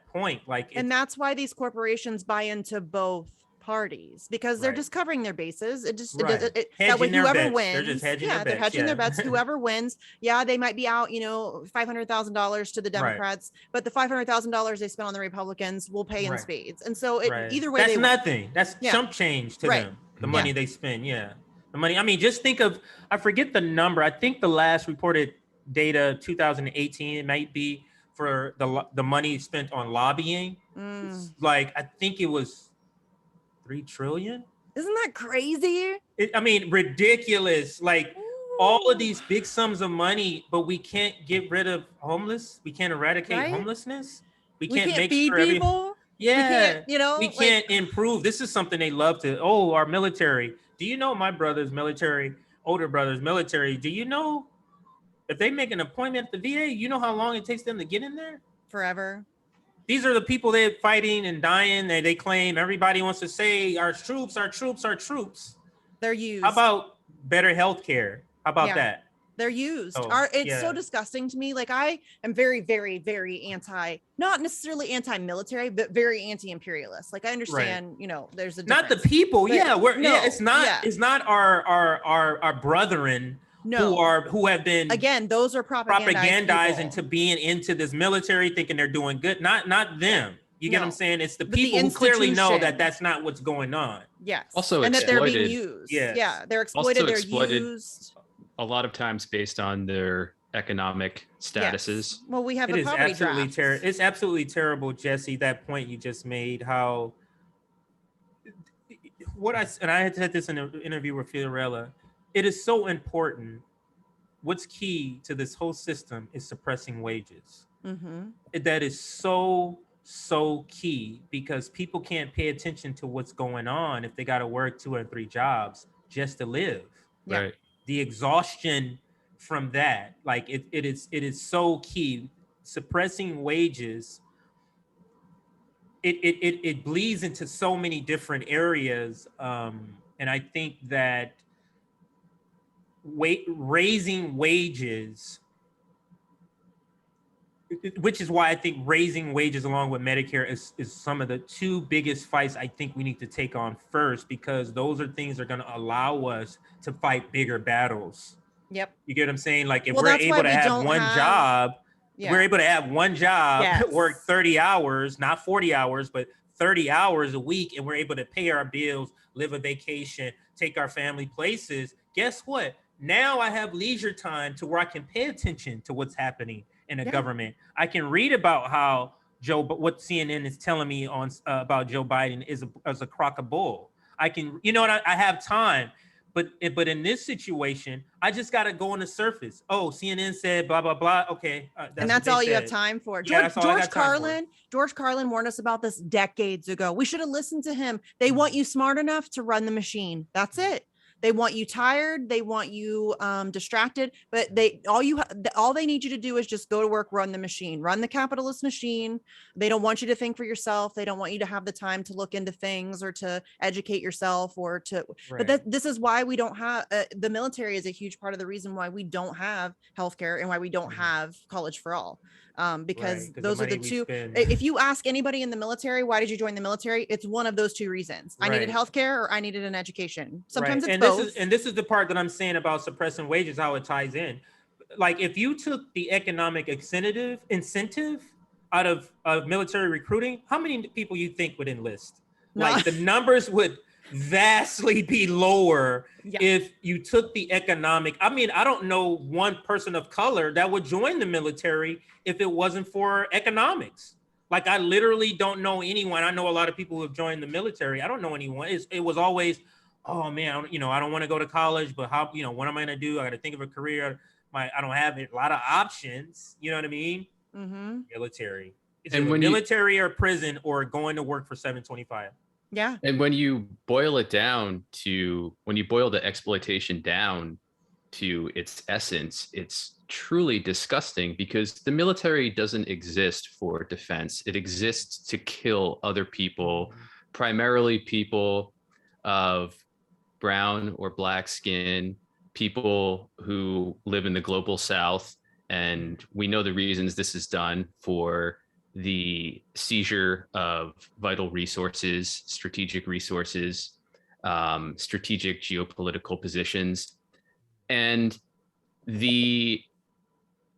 point. And that's why these corporations buy into both parties, because they're just covering their bases. That way whoever wins, they're just hedging their bets. Their bets. Whoever wins, they might be out $500,000 to the Democrats, but the $500,000 they spent on the Republicans will pay in spades. And so either way, that's nothing. That's chump change to them. The money they spend, the money. I mean, just think of, I forget the number. I think the last reported data, 2018, it might be, for the money spent on lobbying. I think it was $3 trillion. Isn't that crazy? Ridiculous. all of these big sums of money, but we can't get rid of homeless. We can't eradicate Right? homelessness. We We can't can't make feed sure every people. yeah, We can't, you know, we like can't improve. This is something they love to. Oh, our military. Do you know my brother's military, older brother's military? Do you know if they make an appointment at the VA, you know how long it takes them to get in there? forever. These are the people they're fighting and dying. They claim everybody wants to say our troops, our troops, our troops. They're used. How about better health care? How about Yeah. that? They're used. Oh, It's so yeah. disgusting to me. Like I am very, very, very anti, not necessarily anti-military, but very anti-imperialist. Like I understand, you know, there's a Not the difference. people. But Yeah, we're no, it's not yeah. it's not our brethren No. who have been Again, those are propagandized people. into being into this military, thinking they're doing good. Not them. You get what I'm saying? It's the But the people who clearly know that institution. that's not what's going on. Yes. Also and that they're being exploited. used. Yes. Yeah, they're exploited. Also They're exploited. used. A lot of times based on their economic statuses. Yes. Well, we have It the is poverty absolutely draft. terrible. It's absolutely terrible, Jesse. That point you just made. How I had said this in an interview with Fiorella. It is so important. What's key to this whole system is suppressing wages. Mm-hmm. That is so key, because people can't pay attention to what's going on if they got to work 2 or 3 jobs just to live. Yeah. Right. The exhaustion from that, like it is so key. Suppressing wages, it bleeds into so many different areas, and I think that raising wages, which is why I think raising wages along with Medicare is some of the 2 biggest fights I think we need to take on first, because those are things that are going to allow us to fight bigger battles. Yep. You get what I'm saying? Like if Well, we're that's why able to we have don't one have- job, Yeah. we're able to have one job, Yes. work 30 hours, not 40 hours, but 30 hours a week, and we're able to pay our bills, live a vacation, take our family places. Guess what? Now I have leisure time to where I can pay attention to what's happening in a government. I can read about how what CNN is telling me on about Joe Biden is a crock of bull. I can, you know what? I have time. But in this situation, I just got to go on the surface. Oh, CNN said blah, blah, blah. Okay. And that's all you have time for. George Carlin warned us about this decades ago. We should have listened to him. They want you smart enough to run the machine. That's it. They want you tired. They want you distracted. But all they need you to do is just go to work, run the machine, run the capitalist machine. They don't want you to think for yourself. They don't want you to have the time to look into things or to educate yourself or to. Right. But this is why we don't have the military is a huge part of the reason why we don't have healthcare and why we don't have college for all. Because those are the 2. If you ask anybody in the military, why did you join the military? It's one of those 2 reasons. I needed healthcare or I needed an education. Sometimes it's both. This is the part that I'm saying about suppressing wages, how it ties in. Like if you took the economic incentive out of military recruiting, how many people you think would enlist? Like the numbers would vastly be lower if you took the economic. I mean, I don't know one person of color that would join the military if it wasn't for economics. Like I literally don't know anyone. I know a lot of people who have joined the military. I don't know anyone. It was always, oh man, I don't want to go to college, but how, what am I going to do? I got to think of a career. I don't have a lot of options. You know what I mean? Mm-hmm. Military. It's either military or prison or going to work for $7.25. Yeah. And when you boil the exploitation down to its essence, it's truly disgusting, because the military doesn't exist for defense. It exists to kill other people, primarily people of brown or black skin, people who live in the global South. And we know the reasons this is done: for the seizure of vital resources, strategic resources, strategic geopolitical positions. And the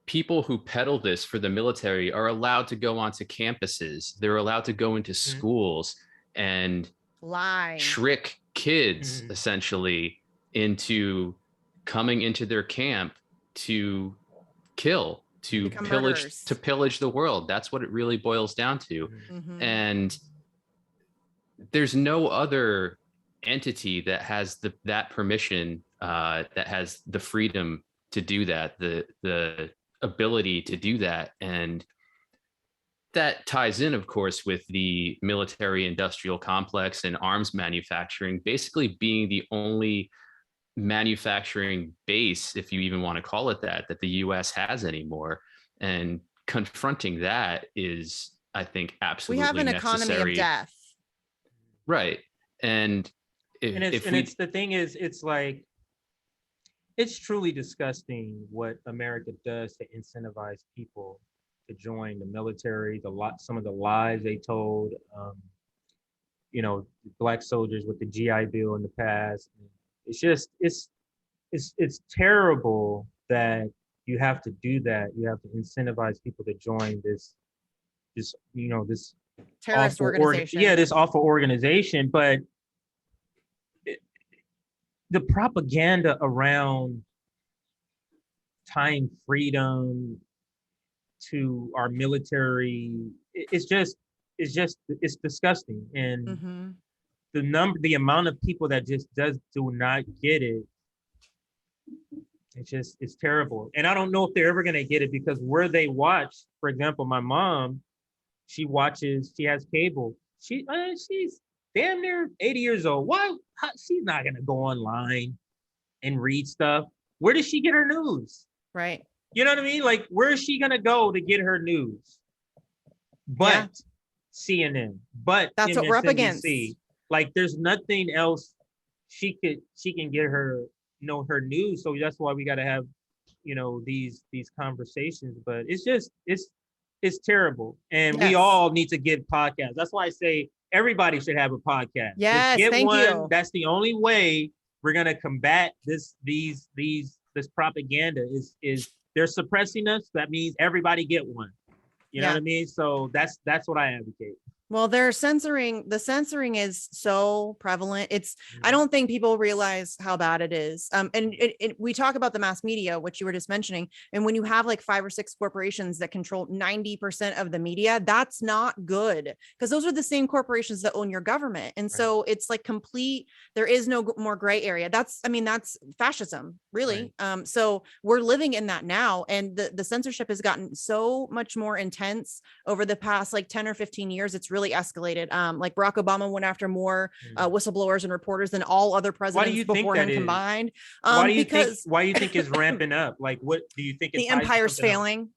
people who peddle this for the military are allowed to go onto campuses. They're allowed to go into schools and lie, trick kids essentially into coming into their camp to kill, to pillage the world. That's what it really boils down to. Mm-hmm. And there's no other entity that has that permission that has the freedom to do that, the ability to do that. And that ties in, of course, with the military industrial complex and arms manufacturing basically being the only manufacturing base, if you even want to call it that the US has anymore. And confronting that is, I think, absolutely we have an necessary. economy of death. Right. And it's the thing is, it's like, it's truly disgusting what America does to incentivize people to join the military, some of the lies they told, Black soldiers with the GI Bill in the past. It's just, it's terrible that you have to do that. You have to incentivize people to join this Terrorist organization. This awful organization. But the propaganda around tying freedom to our military, it's disgusting. And the amount of people that just do not get it, it's terrible. And I don't know if they're ever going to get it, because where they watch, for example, my mom, she has cable. She's damn near 80 years old. She's not going to go online and read stuff. Where does she get her news? Right. You know what I mean? Like, where is she going to go to get her news? But CNN, but that's what we're up against. Like, there's nothing else she can get her news. So that's why we got to have, these conversations. But it's terrible. And we all need to get podcasts. That's why I say everybody should have a podcast. Yes, thank you. That's the only way we're going to combat this propaganda is they're suppressing us. That means everybody get one. You know what I mean? So that's what I advocate. Well, the censoring is so prevalent. I don't think people realize how bad it is. And we talk about the mass media, which you were just mentioning. And when you have like 5 or 6 corporations that control 90% of the media, that's not good, because those are the same corporations that own your government. And so it's like there is no more gray area. That's fascism, really. Right. So we're living in that now. And the censorship has gotten so much more intense over the past like 10 or 15 years. It's really escalated. Like Barack Obama went after more whistleblowers and reporters than all other presidents before him combined. Why do you think it's ramping up? Like, what do you think? The empire's failing.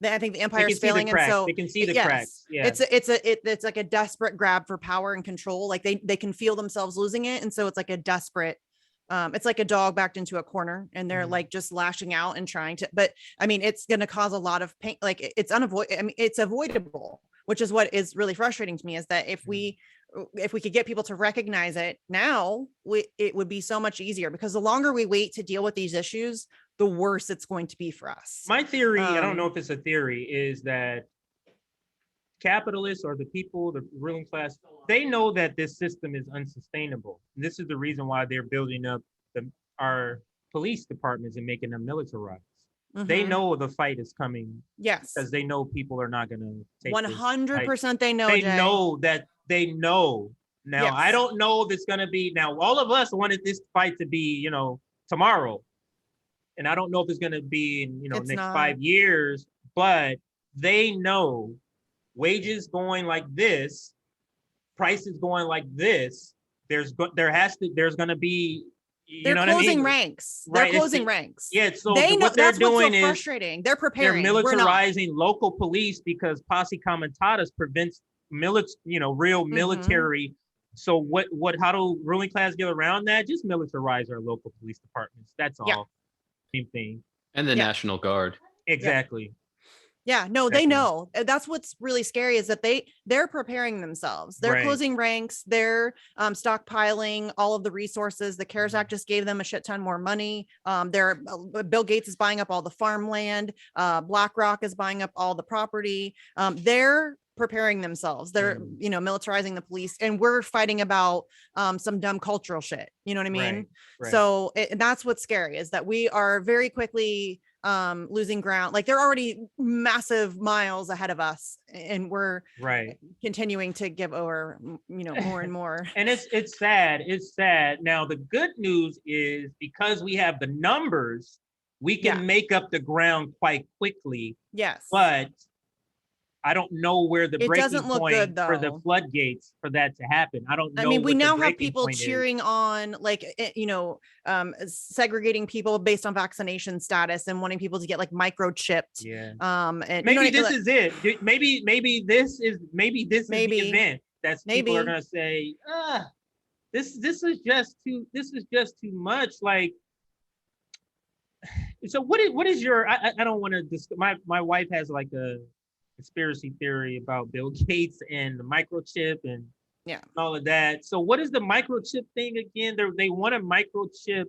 I think the empire's failing, and so they can see the cracks. Yeah, it's like a desperate grab for power and control. Like they can feel themselves losing it, and so it's like a desperate. It's like a dog backed into a corner, and they're like just lashing out and trying to. But I mean, it's going to cause a lot of pain. Like it's avoidable, which is what is really frustrating to me, is that if we could get people to recognize it now, it would be so much easier, because the longer we wait to deal with these issues, the worse it's going to be for us. My theory, I don't know if it's a theory, is that capitalists, or the people, the ruling class, they know that this system is unsustainable. This is the reason why they're building up our police departments and making them militarized. They know the fight is coming. Yes. Because they know people are not going to take 100% they know. They know. Now, I don't know if it's going to be, now all of us wanted this fight to be, tomorrow. And I don't know if it's going to be in, next 5 years, but they know wages going like this, prices going like this, there's going to be, they're closing ranks. They're closing ranks. Yeah, so they know what they're doing is frustrating. They're preparing. They're militarizing local police, because posse comitatus prevents real military. So how do ruling class get around that? Just militarize our local police departments. That's all. Same thing. And the National Guard. Exactly. Yeah, no, they know. That's what's really scary, is that they're preparing themselves. They're closing ranks. They're stockpiling all of the resources. The CARES Act just gave them a shit ton more money. Bill Gates is buying up all the farmland. BlackRock is buying up all the property. They're preparing themselves. They're militarizing the police, and we're fighting about some dumb cultural shit. You know what I mean? Right. So that's what's scary, is that we are very quickly losing ground. Like they're already massive miles ahead of us, and we're continuing to give over, more and more. And it's sad. It's sad. Now the good news is because we have the numbers, we can make up the ground quite quickly. Yes. But I don't know where the breaking point good, for the floodgates for that to happen. I don't know. I mean, we now have people cheering on, like, segregating people based on vaccination status and wanting people to get like microchipped. Yeah. And maybe this is it. Maybe this is the event that people are gonna say, this is just too much. Like, so what is your? I don't want to. My wife has like a conspiracy theory about Bill Gates and the microchip and all of that. So what is the microchip thing again? They want a microchip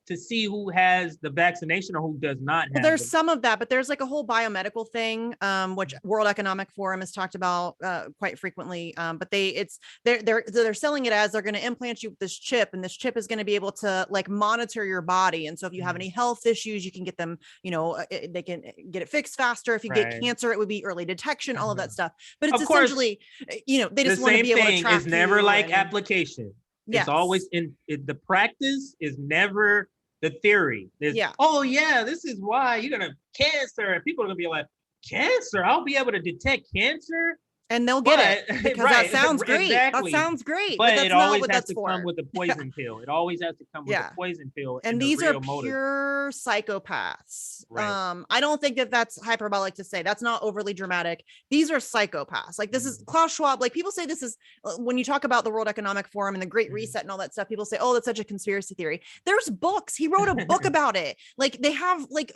to see who has the vaccination or who does not have. There's some of that, but there's like a whole biomedical thing, which World Economic Forum has talked about quite frequently. But they're selling it as they're going to implant you with this chip, and this chip is going to be able to like monitor your body. And so if you have any health issues, you can get them, they can get it fixed faster. If you get cancer, it would be early detection, all of that stuff. But it's essentially, they just want to be able to track. It's never like application. It's always the practice is never the theory. This is why you're gonna cancer, and people are gonna be like, cancer? I'll be able to detect cancer, and they'll get it because that sounds great. Exactly. That sounds great, but it always has to come with a poison pill. It always has to come with a poison pill. And these are pure psychopaths. Right. I don't think that that's hyperbolic to say. That's not overly dramatic. These are psychopaths. Like this is Klaus Schwab. Like people say this is when you talk about the World Economic Forum and the Great Reset and all that stuff. People say, "Oh, that's such a conspiracy theory." There's books. He wrote a book about it. Like they have like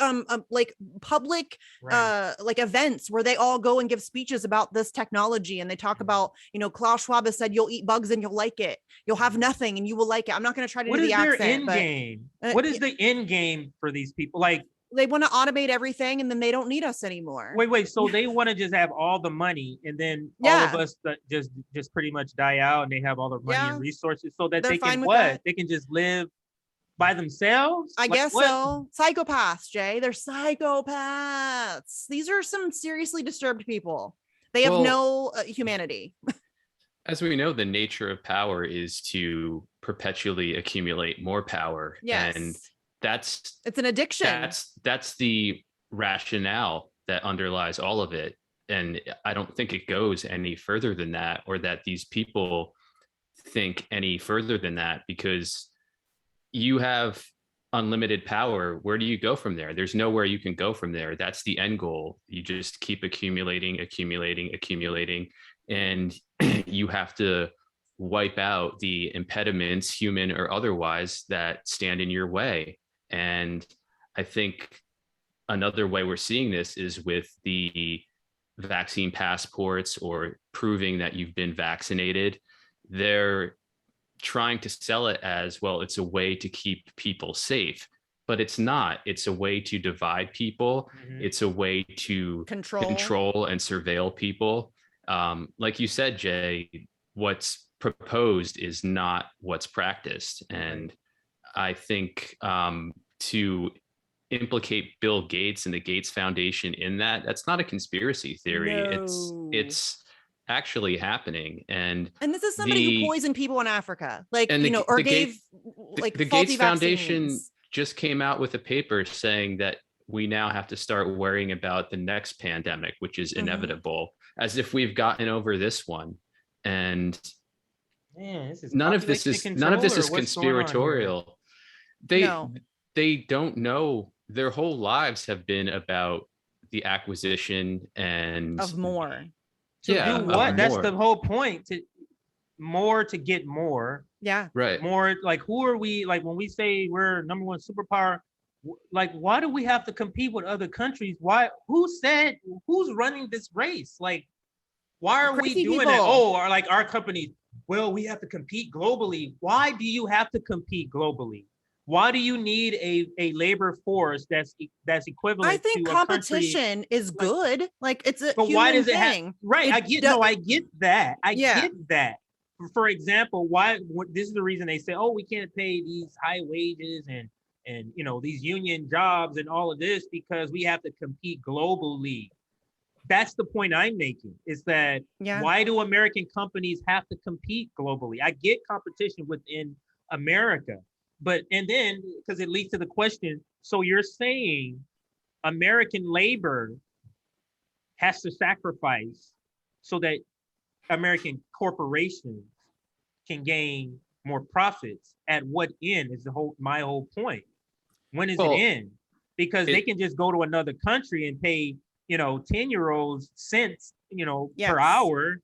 public like events where they all go and give speeches about this technology, and they talk about Klaus Schwab has said you'll eat bugs and you'll like it. You'll have nothing and you will like it. I'm not going to try to do the accent. What is their end game? What is the end game for these people? Like they want to automate everything and then they don't need us anymore. Wait. So they want to just have all the money and then all of us just pretty much die out and they have all the money and resources so that they can They can just live by themselves? I guess so. Psychopaths, Jay. They're psychopaths. These are some seriously disturbed people. They have no humanity. As we know, the nature of power is to perpetually accumulate more power. Yes. And it's an addiction. That's the rationale that underlies all of it. And I don't think it goes any further than that, or that these people think any further than that, because you have unlimited power. Where do you go from there? There's nowhere you can go from there. That's the end goal. You just keep accumulating, and you have to wipe out the impediments, human or otherwise, that stand in your way. And I think another way we're seeing this is with the vaccine passports or proving that you've been vaccinated. They're trying to sell it as, well, it's a way to keep people safe, but it's not. It's a way to divide people. It's a way to control and surveil people. Like you said, Jay, what's proposed is not what's practiced. And I think to implicate Bill Gates and the Gates Foundation in that's not a conspiracy theory. No. It's actually happening. And this is somebody who poisoned people in Africa, like, or gave like the Gates Foundation just came out with a paper saying that we now have to start worrying about the next pandemic, which is inevitable, as if we've gotten over this one. And none of this is conspiratorial. They don't know. Their whole lives have been about the acquisition of more. Do what? That's the whole point. To get more. Yeah. Right. More, like, who are we? Like, when we say we're number one superpower, like, why do we have to compete with other countries? Why? Who's running this race? Like, why are we doing that? Oh, or like our companies, well, we have to compete globally. Why do you have to compete globally? Why do you need a labor force that's equivalent? I think competition is good. Like, it's a but human why does thing. I get that. I get that. For example, this is the reason they say, oh, we can't pay these high wages and these union jobs and all of this because we have to compete globally. That's the point I'm making, is that why do American companies have to compete globally? I get competition within America, and then because it leads to the question, so you're saying American labor has to sacrifice so that American corporations can gain more profits. At what end is my whole point? When is it end? Because they can just go to another country and pay 10-year-olds cents per hour.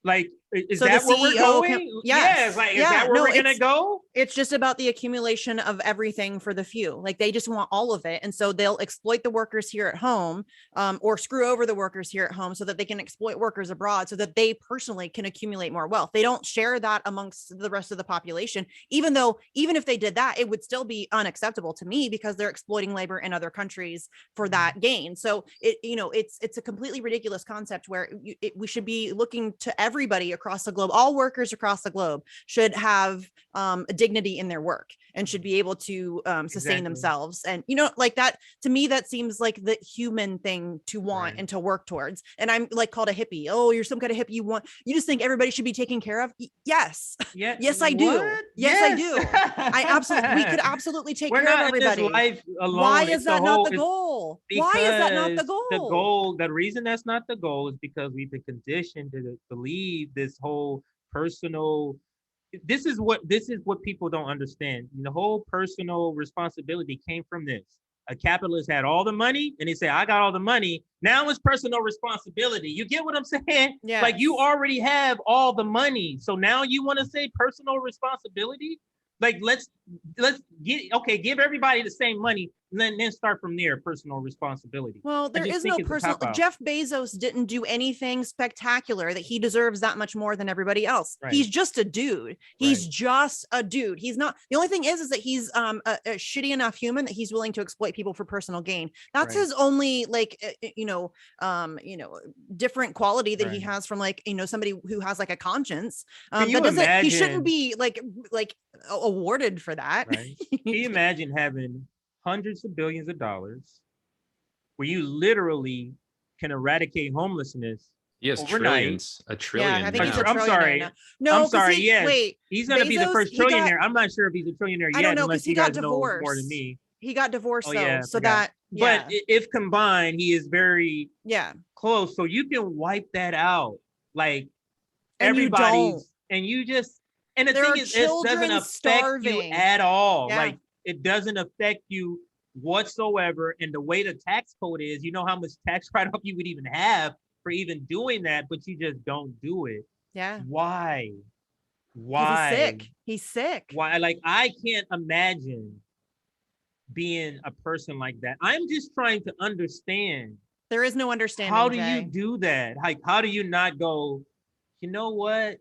Like, is that where we're going? Yes. Like, is that where we're gonna go? It's just about the accumulation of everything for the few. Like, they just want all of it, and so they'll exploit the workers here at home, or screw over the workers here at home so that they can exploit workers abroad, so that they personally can accumulate more wealth. They don't share that amongst the rest of the population, even if they did that, it would still be unacceptable to me because they're exploiting labor in other countries for that gain. So it's a completely ridiculous concept where we should be looking to everybody across the globe. All workers across the globe should have a dignity in their work and should be able to sustain themselves. And like that, to me, that seems like the human thing to want and to work towards. And I'm like called a hippie. Oh, you're some kind of hippie. You just think everybody should be taken care of. Yes. Yes, I do. What? Yes, I do. We could absolutely take care of everybody. Life alone. Why is that not the goal? Why is that not the goal? The reason that's not the goal is because we've been conditioned to believe this whole personal. This is what people don't understand. The whole personal responsibility came from this. A capitalist had all the money and they say, I got all the money. Now it's personal responsibility. You get what I'm saying? Yeah. Like, you already have all the money. So now you want to say personal responsibility? Like, let's give everybody the same money, and then start from there. Personal responsibility. Well, there is no personal. Jeff Bezos didn't do anything spectacular that he deserves that much more than everybody else. Right. He's just a dude. He's just a dude. He's not. The only thing is that he's a shitty enough human that he's willing to exploit people for personal gain. That's his only different quality that he has from somebody who has like a conscience. He shouldn't be like awarded for that. Right. Can you imagine having hundreds of billions of dollars where you literally can eradicate homelessness overnight? A trillion. Yeah, I think he's a I'm sorry. No, I'm sorry. Yes. Wait, he's going to be the first trillionaire. I'm not sure if he's a trillionaire yet. I don't know, unless he got divorced more than me. He got divorced, But if combined, he is very close. So you can wipe that out. Like, everybody's, and the thing is, it doesn't affect you at all. Yeah. Like, it doesn't affect you whatsoever. And the way the tax code is, how much tax write-off you would even have for even doing that, but you just don't do it. Yeah. Why? He's sick. Why? Like, I can't imagine being a person like that. I'm just trying to understand. There is no understanding. How do you do that? Like, how do you not go, you know what?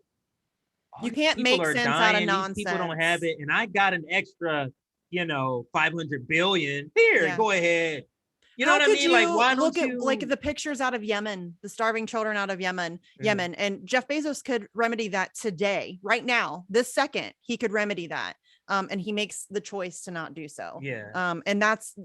You can't make sense out of nonsense. These people don't have it. And I got an extra, 500 billion. Here, go ahead. You know what I mean? Like, why don't you look at the pictures out of Yemen, the starving children out of Yemen, and Jeff Bezos could remedy that today, right now, this second, he could remedy that. And he makes the choice to not do so. Yeah. And that's,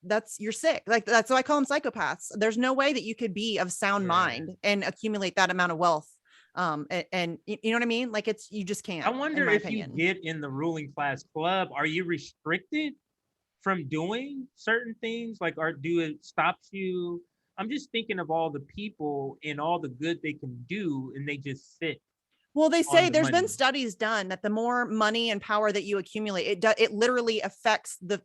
that's, you're sick. Like, that's why I call them psychopaths. There's no way that you could be of sound mind and accumulate that amount of wealth. And you know what I mean? Like, you just can't. I wonder if you get in the ruling class club, are you restricted from doing certain things? Like, do it stops you? I'm just thinking of all the people and all the good they can do, and they just sit. Well, they say there's been studies done that the more money and power that you accumulate, it literally affects the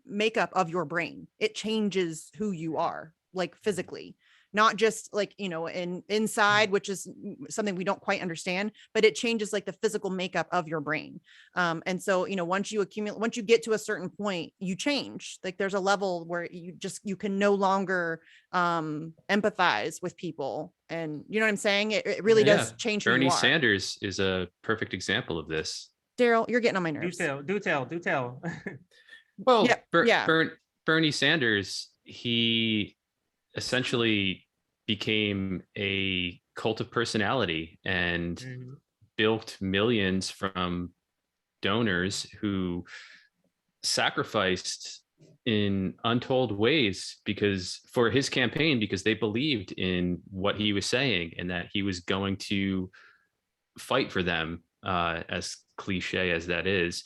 makeup of your brain. It changes who you are, like, physically, not just like, inside, which is something we don't quite understand, but it changes like the physical makeup of your brain. And so, once you get to a certain point, you change. Like, there's a level where you can no longer empathize with people. And you know what I'm saying? It really does change who you are. Bernie Sanders is a perfect example of this. Daryl, you're getting on my nerves. Do tell. Well, Bernie Sanders, he essentially became a cult of personality and built millions from donors who sacrificed in untold ways because for his campaign, because they believed in what he was saying and that he was going to fight for them, as cliche as that is.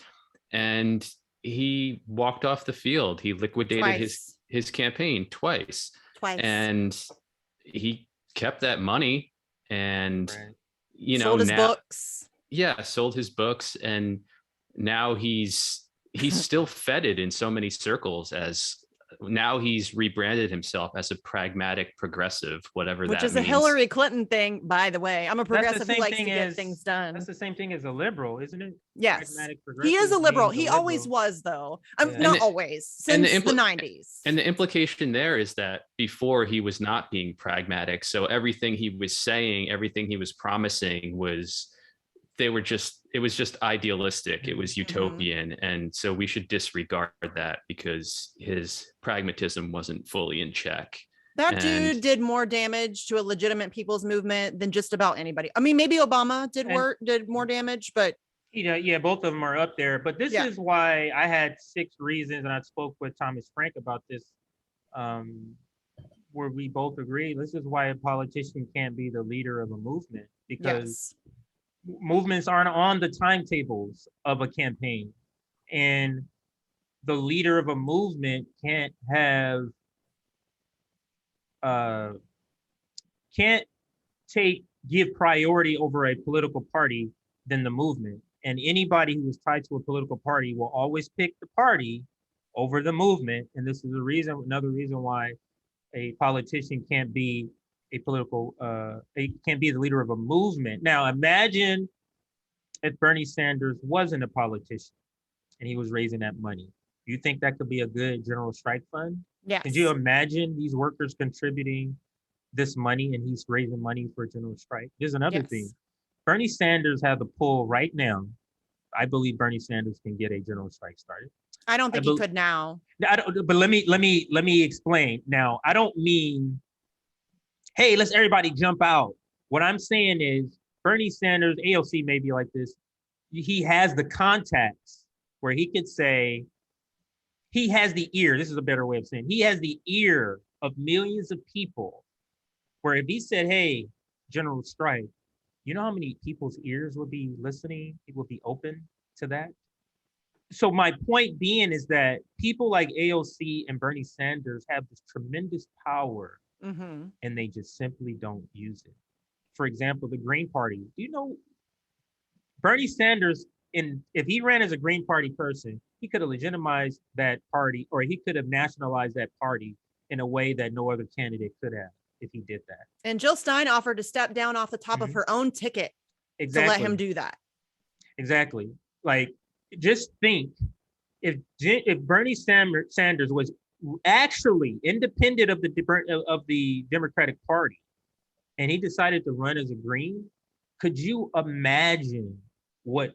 And he walked off the field. He liquidated his campaign twice. And he kept that money and, you know, sold his books. Yeah, sold his books. And now he's still feted in so many circles as now he's rebranded himself as a pragmatic progressive, whatever that means. Which is a Hillary Clinton thing, by the way. I'm a progressive who likes to get things done. That's the same thing as a liberal, isn't it? Yes. He is a liberal. He always was, though. Not always, since the 90s. And the implication there is that before he was not being pragmatic. So everything he was saying, everything he was promising it was just idealistic. It was utopian. And so we should disregard that because his pragmatism wasn't fully in check. That dude did more damage to a legitimate people's movement than just about anybody. I mean, maybe Obama did more damage, but yeah, both of them are up there. But this is why I had 6 reasons, and I spoke with Thomas Frank about this, where we both agree. This is why a politician can't be the leader of a movement, because movements aren't on the timetables of a campaign, and the leader of a movement can't give priority over a political party than the movement. And anybody who is tied to a political party will always pick the party over the movement. And this is another reason why a politician can't be can't be the leader of a movement. Now, imagine if Bernie Sanders wasn't a politician and he was raising that money. Do you think that could be a good general strike fund? Yes. Could you imagine these workers contributing this money and he's raising money for a general strike? There's another thing. Bernie Sanders has the pull right now. I believe Bernie Sanders can get a general strike started. I don't think he could now. But let me explain. Now, I don't mean, hey, let's everybody jump out. What I'm saying is Bernie Sanders, AOC may be like this. He has the contacts where he could say, he has the ear. This is a better way of saying, he has the ear of millions of people, where if he said, hey, general strike, you know how many people's ears would be listening? It would be open to that. So my point being is that people like AOC and Bernie Sanders have this tremendous power, and they just simply don't use it. For example, the Green Party. You know, Bernie Sanders, if he ran as a Green Party person, he could have legitimized that party, or he could have nationalized that party in a way that no other candidate could have if he did that. And Jill Stein offered to step down off the top of her own ticket to let him do that. Exactly. Like, just think, if Bernie Sanders was actually independent of the Democratic Party, and he decided to run as a Green, could you imagine what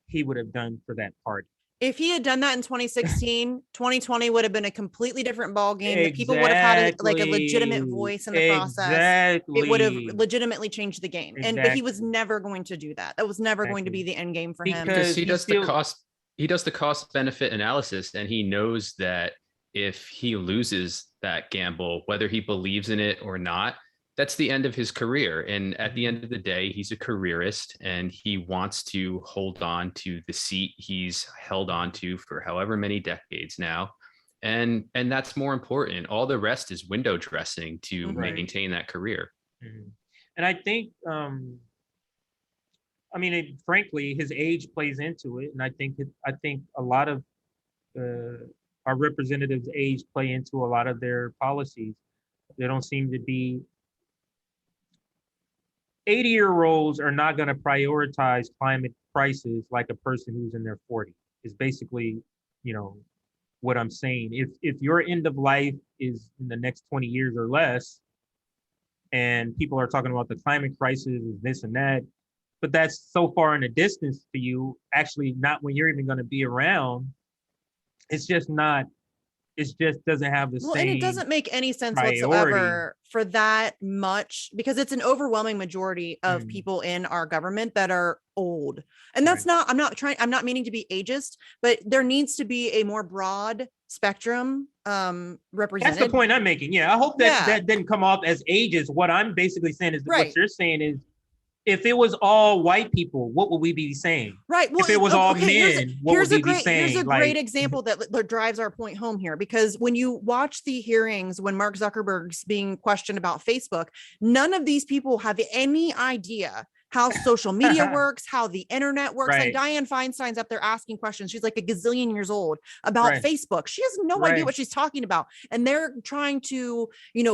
he would have done for that party? If he had done that in 2016, 2020 would have been a completely different ballgame. The people would have had a legitimate voice in the process. It would have legitimately changed the game. But he was never going to do that. That was never going to be the end game for him. Because he does the cost benefit analysis, and he knows that if he loses that gamble, whether he believes in it or not, that's the end of his career. And at the end of the day, he's a careerist, and he wants to hold on to the seat he's held on to for however many decades now. And that's more important. All the rest is window dressing to maintain that career. And I think, frankly, his age plays into it. And I think a lot of our representatives' age play into a lot of their policies. They don't seem to be 80-year-olds are not going to prioritize climate crisis like a person who's in their 40s. Is basically, what I'm saying. If your end of life is in the next 20 years or less, and people are talking about the climate crisis, this and that, but that's so far in the distance to you, actually not when you're even going to be around. It's just not it just doesn't have the Well, same. and it doesn't make any sense priority. whatsoever for that much, because it's an overwhelming majority of people in our government that are old. And that's not, I'm not meaning to be ageist, but there needs to be a more broad spectrum represented. That's the point I'm making. Yeah, I hope that that didn't come off as ageist. What I'm basically saying is what you're saying is, if it was all white people, what would we be saying? Right. Well, if it was all men, what would we be saying? Here's a great example that drives our point home here, because when you watch the hearings, when Mark Zuckerberg's being questioned about Facebook, none of these people have any idea how social media works, how the internet works. Like Dianne Feinstein's up there asking questions. She's like a gazillion years old about Facebook. She has no idea what she's talking about. And they're trying to,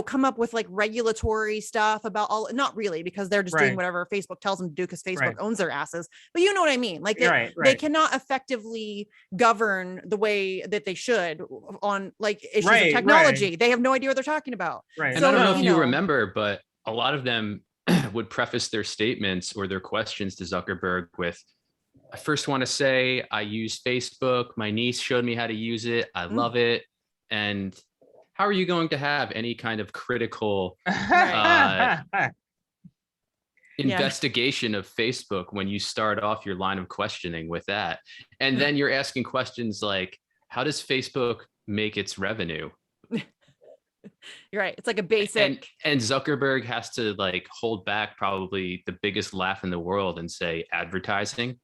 come up with like regulatory stuff about all, not really, because they're just doing whatever Facebook tells them to do because Facebook owns their asses. But you know what I mean? Like they cannot effectively govern the way that they should on like issues of technology. They have no idea what they're talking about. And so, I don't know if you remember, but a lot of them would preface their statements or their questions to Zuckerberg with, I first want to say I use Facebook. My niece showed me how to use it. I love it. And how are you going to have any kind of critical investigation of Facebook when you start off your line of questioning with that? And then you're asking questions like, how does Facebook make its revenue? You're right. It's like a basic. And Zuckerberg has to like hold back probably the biggest laugh in the world and say advertising.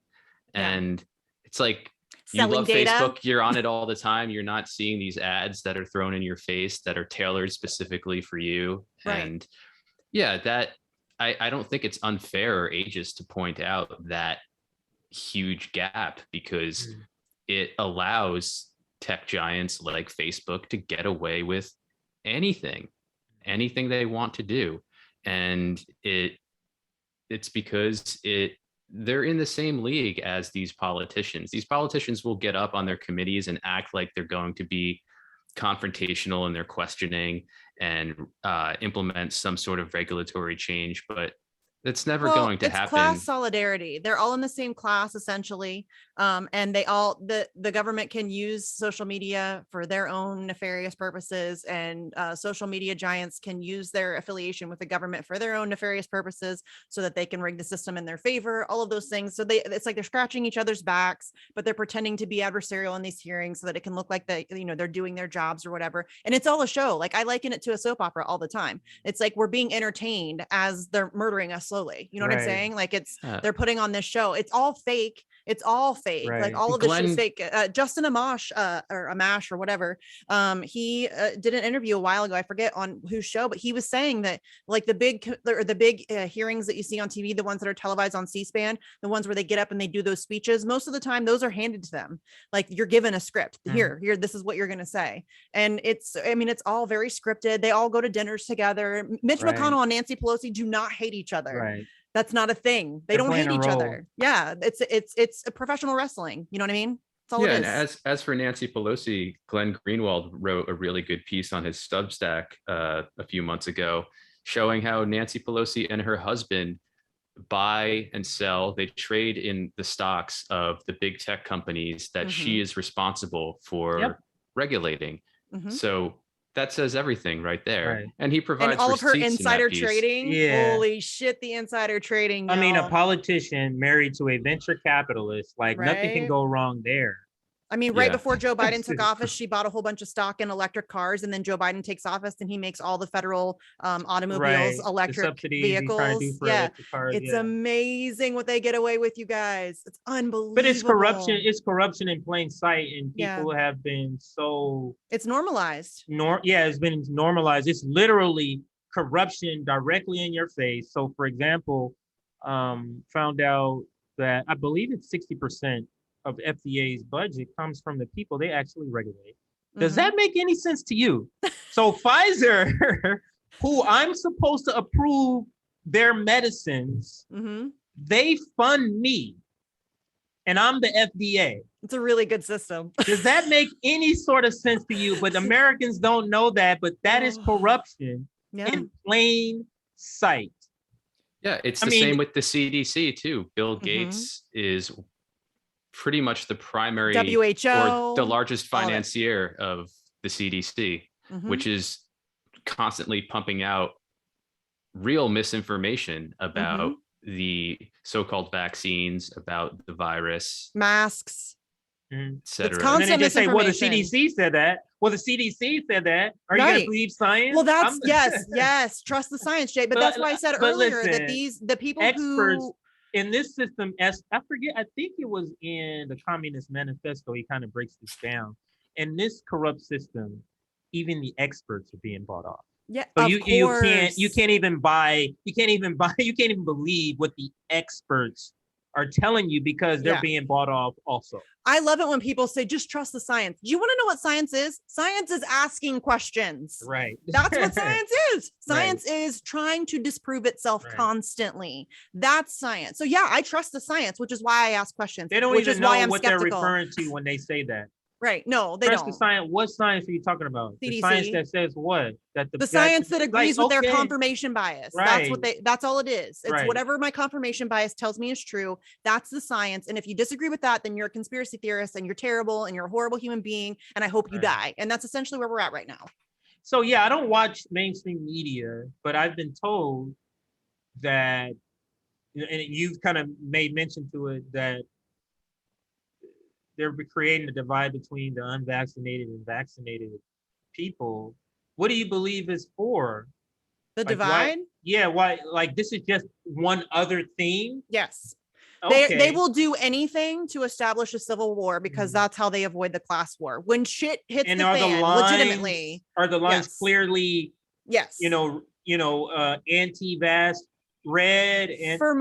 And it's like, selling, you love data. Facebook, you're on it all the time. You're not seeing these ads that are thrown in your face that are tailored specifically for you. And that I don't think it's unfair or ageist to point out that huge gap, because it allows tech giants like Facebook to get away with anything they want to do. And it's because they're in the same league as these politicians. These politicians will get up on their committees and act like they're going to be confrontational in their questioning and implement some sort of regulatory change, but it's never going to happen. Class solidarity. They're all in the same class, essentially. And they all, the government can use social media for their own nefarious purposes, and social media giants can use their affiliation with the government for their own nefarious purposes so that they can rig the system in their favor, all of those things. So it's like they're scratching each other's backs, but they're pretending to be adversarial in these hearings so that it can look like they're doing their jobs or whatever. And it's all a show. Like I liken it to a soap opera all the time. It's like we're being entertained as they're murdering us slowly. You know what I'm saying? Like they're putting on this show. It's all fake. It's all fake. Like all of this shit is fake. Justin Amash or Amash or whatever. He did an interview a while ago. I forget on whose show, but he was saying that like the big hearings that you see on TV, the ones that are televised on C-SPAN, the ones where they get up and they do those speeches, most of the time those are handed to them. Like you're given a script. Here, this is what you're going to say. And it's all very scripted. They all go to dinners together. Mitch McConnell and Nancy Pelosi do not hate each other. That's not a thing. They don't hate each other. Yeah. It's a professional wrestling. You know what I mean? That's all it is. And as for Nancy Pelosi, Glenn Greenwald wrote a really good piece on his Substack a few months ago, showing how Nancy Pelosi and her husband buy and sell, they trade in the stocks of the big tech companies that she is responsible for regulating. So that says everything right there. And he provides all of her insider in trading. Holy shit, the insider trading. Y'all. I mean, a politician married to a venture capitalist, like nothing can go wrong there. I mean, right before Joe Biden took office, she bought a whole bunch of stock in electric cars, and then Joe Biden takes office and he makes all the federal automobiles electric vehicles. It's amazing what they get away with, you guys. It's unbelievable. But it's corruption. It's corruption in plain sight, and people have been so. It's normalized. It's been normalized. It's literally corruption directly in your face. So, for example, found out that I believe it's 60% of FDA's budget comes from the people they actually regulate. Does that make any sense to you? So Pfizer, who I'm supposed to approve their medicines, they fund me, and I'm the FDA. It's a really good system. Does that make any sort of sense to you? But Americans don't know that, but that is corruption in plain sight. Yeah, it's the same with the CDC too. Bill Gates is pretty much the primary WHO or the largest financier of the CDC, Mhm. which is constantly pumping out real misinformation about the so-called vaccines, about the virus, Masks. Mhm. et cetera. It's And then constant they just say, well, the misinformation. CDC said that. Well, the CDC said that. Are you going Right. to believe science? Well, that's yes, trust the science, Jay. But that's why I said but earlier that listen, the people experts who in this system, as I forget, I think it was in the Communist Manifesto, he kind of breaks this down. In this corrupt system, even the experts are being bought off. yeah, So of course. you can't even believe what the experts are telling you because they're Yeah. being bought off also. I love it when people say, just trust the science. Do you want to know what science is? Science is asking questions. Right. That's what science is. Science is trying to disprove itself constantly. That's science. So yeah, I trust the science, which is why I ask questions. They don't which even is why know I'm what skeptical. they're referring to when they say that. Right. No, they Trust don't. the science. What science are you talking about? CDC. The science that says what? That the science that agrees with their confirmation bias. Right. That's all it is. It's Right. whatever my confirmation bias tells me is true. That's the science. And if you disagree with that, then you're a conspiracy theorist and you're terrible and you're a horrible human being. And I hope you die. And that's essentially where we're at right now. So yeah, I don't watch mainstream media, but I've been told that, and you've kind of made mention to it, that they're creating a divide between the unvaccinated and vaccinated people. What do you believe is for? The Like, divide? why? Like, this is just one other thing? Yes. Okay. They will do anything to establish a civil war because that's how they avoid the class war. When shit hits the fan, legitimately. Are the lines clearly, yes, anti-vax, red, and for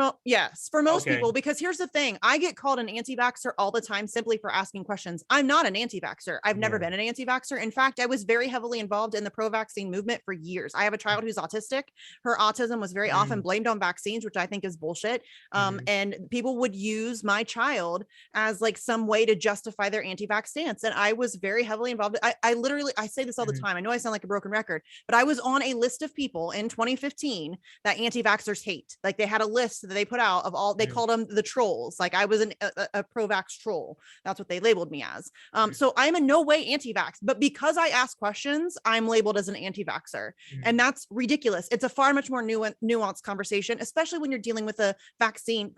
most people? Because here's the thing, I get called an anti-vaxxer all the time simply for asking questions. I'm not an anti-vaxxer. I've never been an anti-vaxxer. In fact, I was very heavily involved in the pro-vaccine movement for years. I have a child who's autistic. Her autism was very often blamed on vaccines, which I think is bullshit. And people would use my child as like some way to justify their anti-vax stance. And I was very heavily involved. I literally, I say this all the time. I know I sound like a broken record, but I was on a list of people in 2015 that anti-vaxxers hate. Like they had a list that they put out of all, they called them the trolls. Like I was a pro-vax troll. That's what they labeled me as. So I'm in no way anti-vax, but because I ask questions, I'm labeled as an anti-vaxxer. And that's ridiculous. It's a far much more nuanced conversation, especially when you're dealing with a vaccine,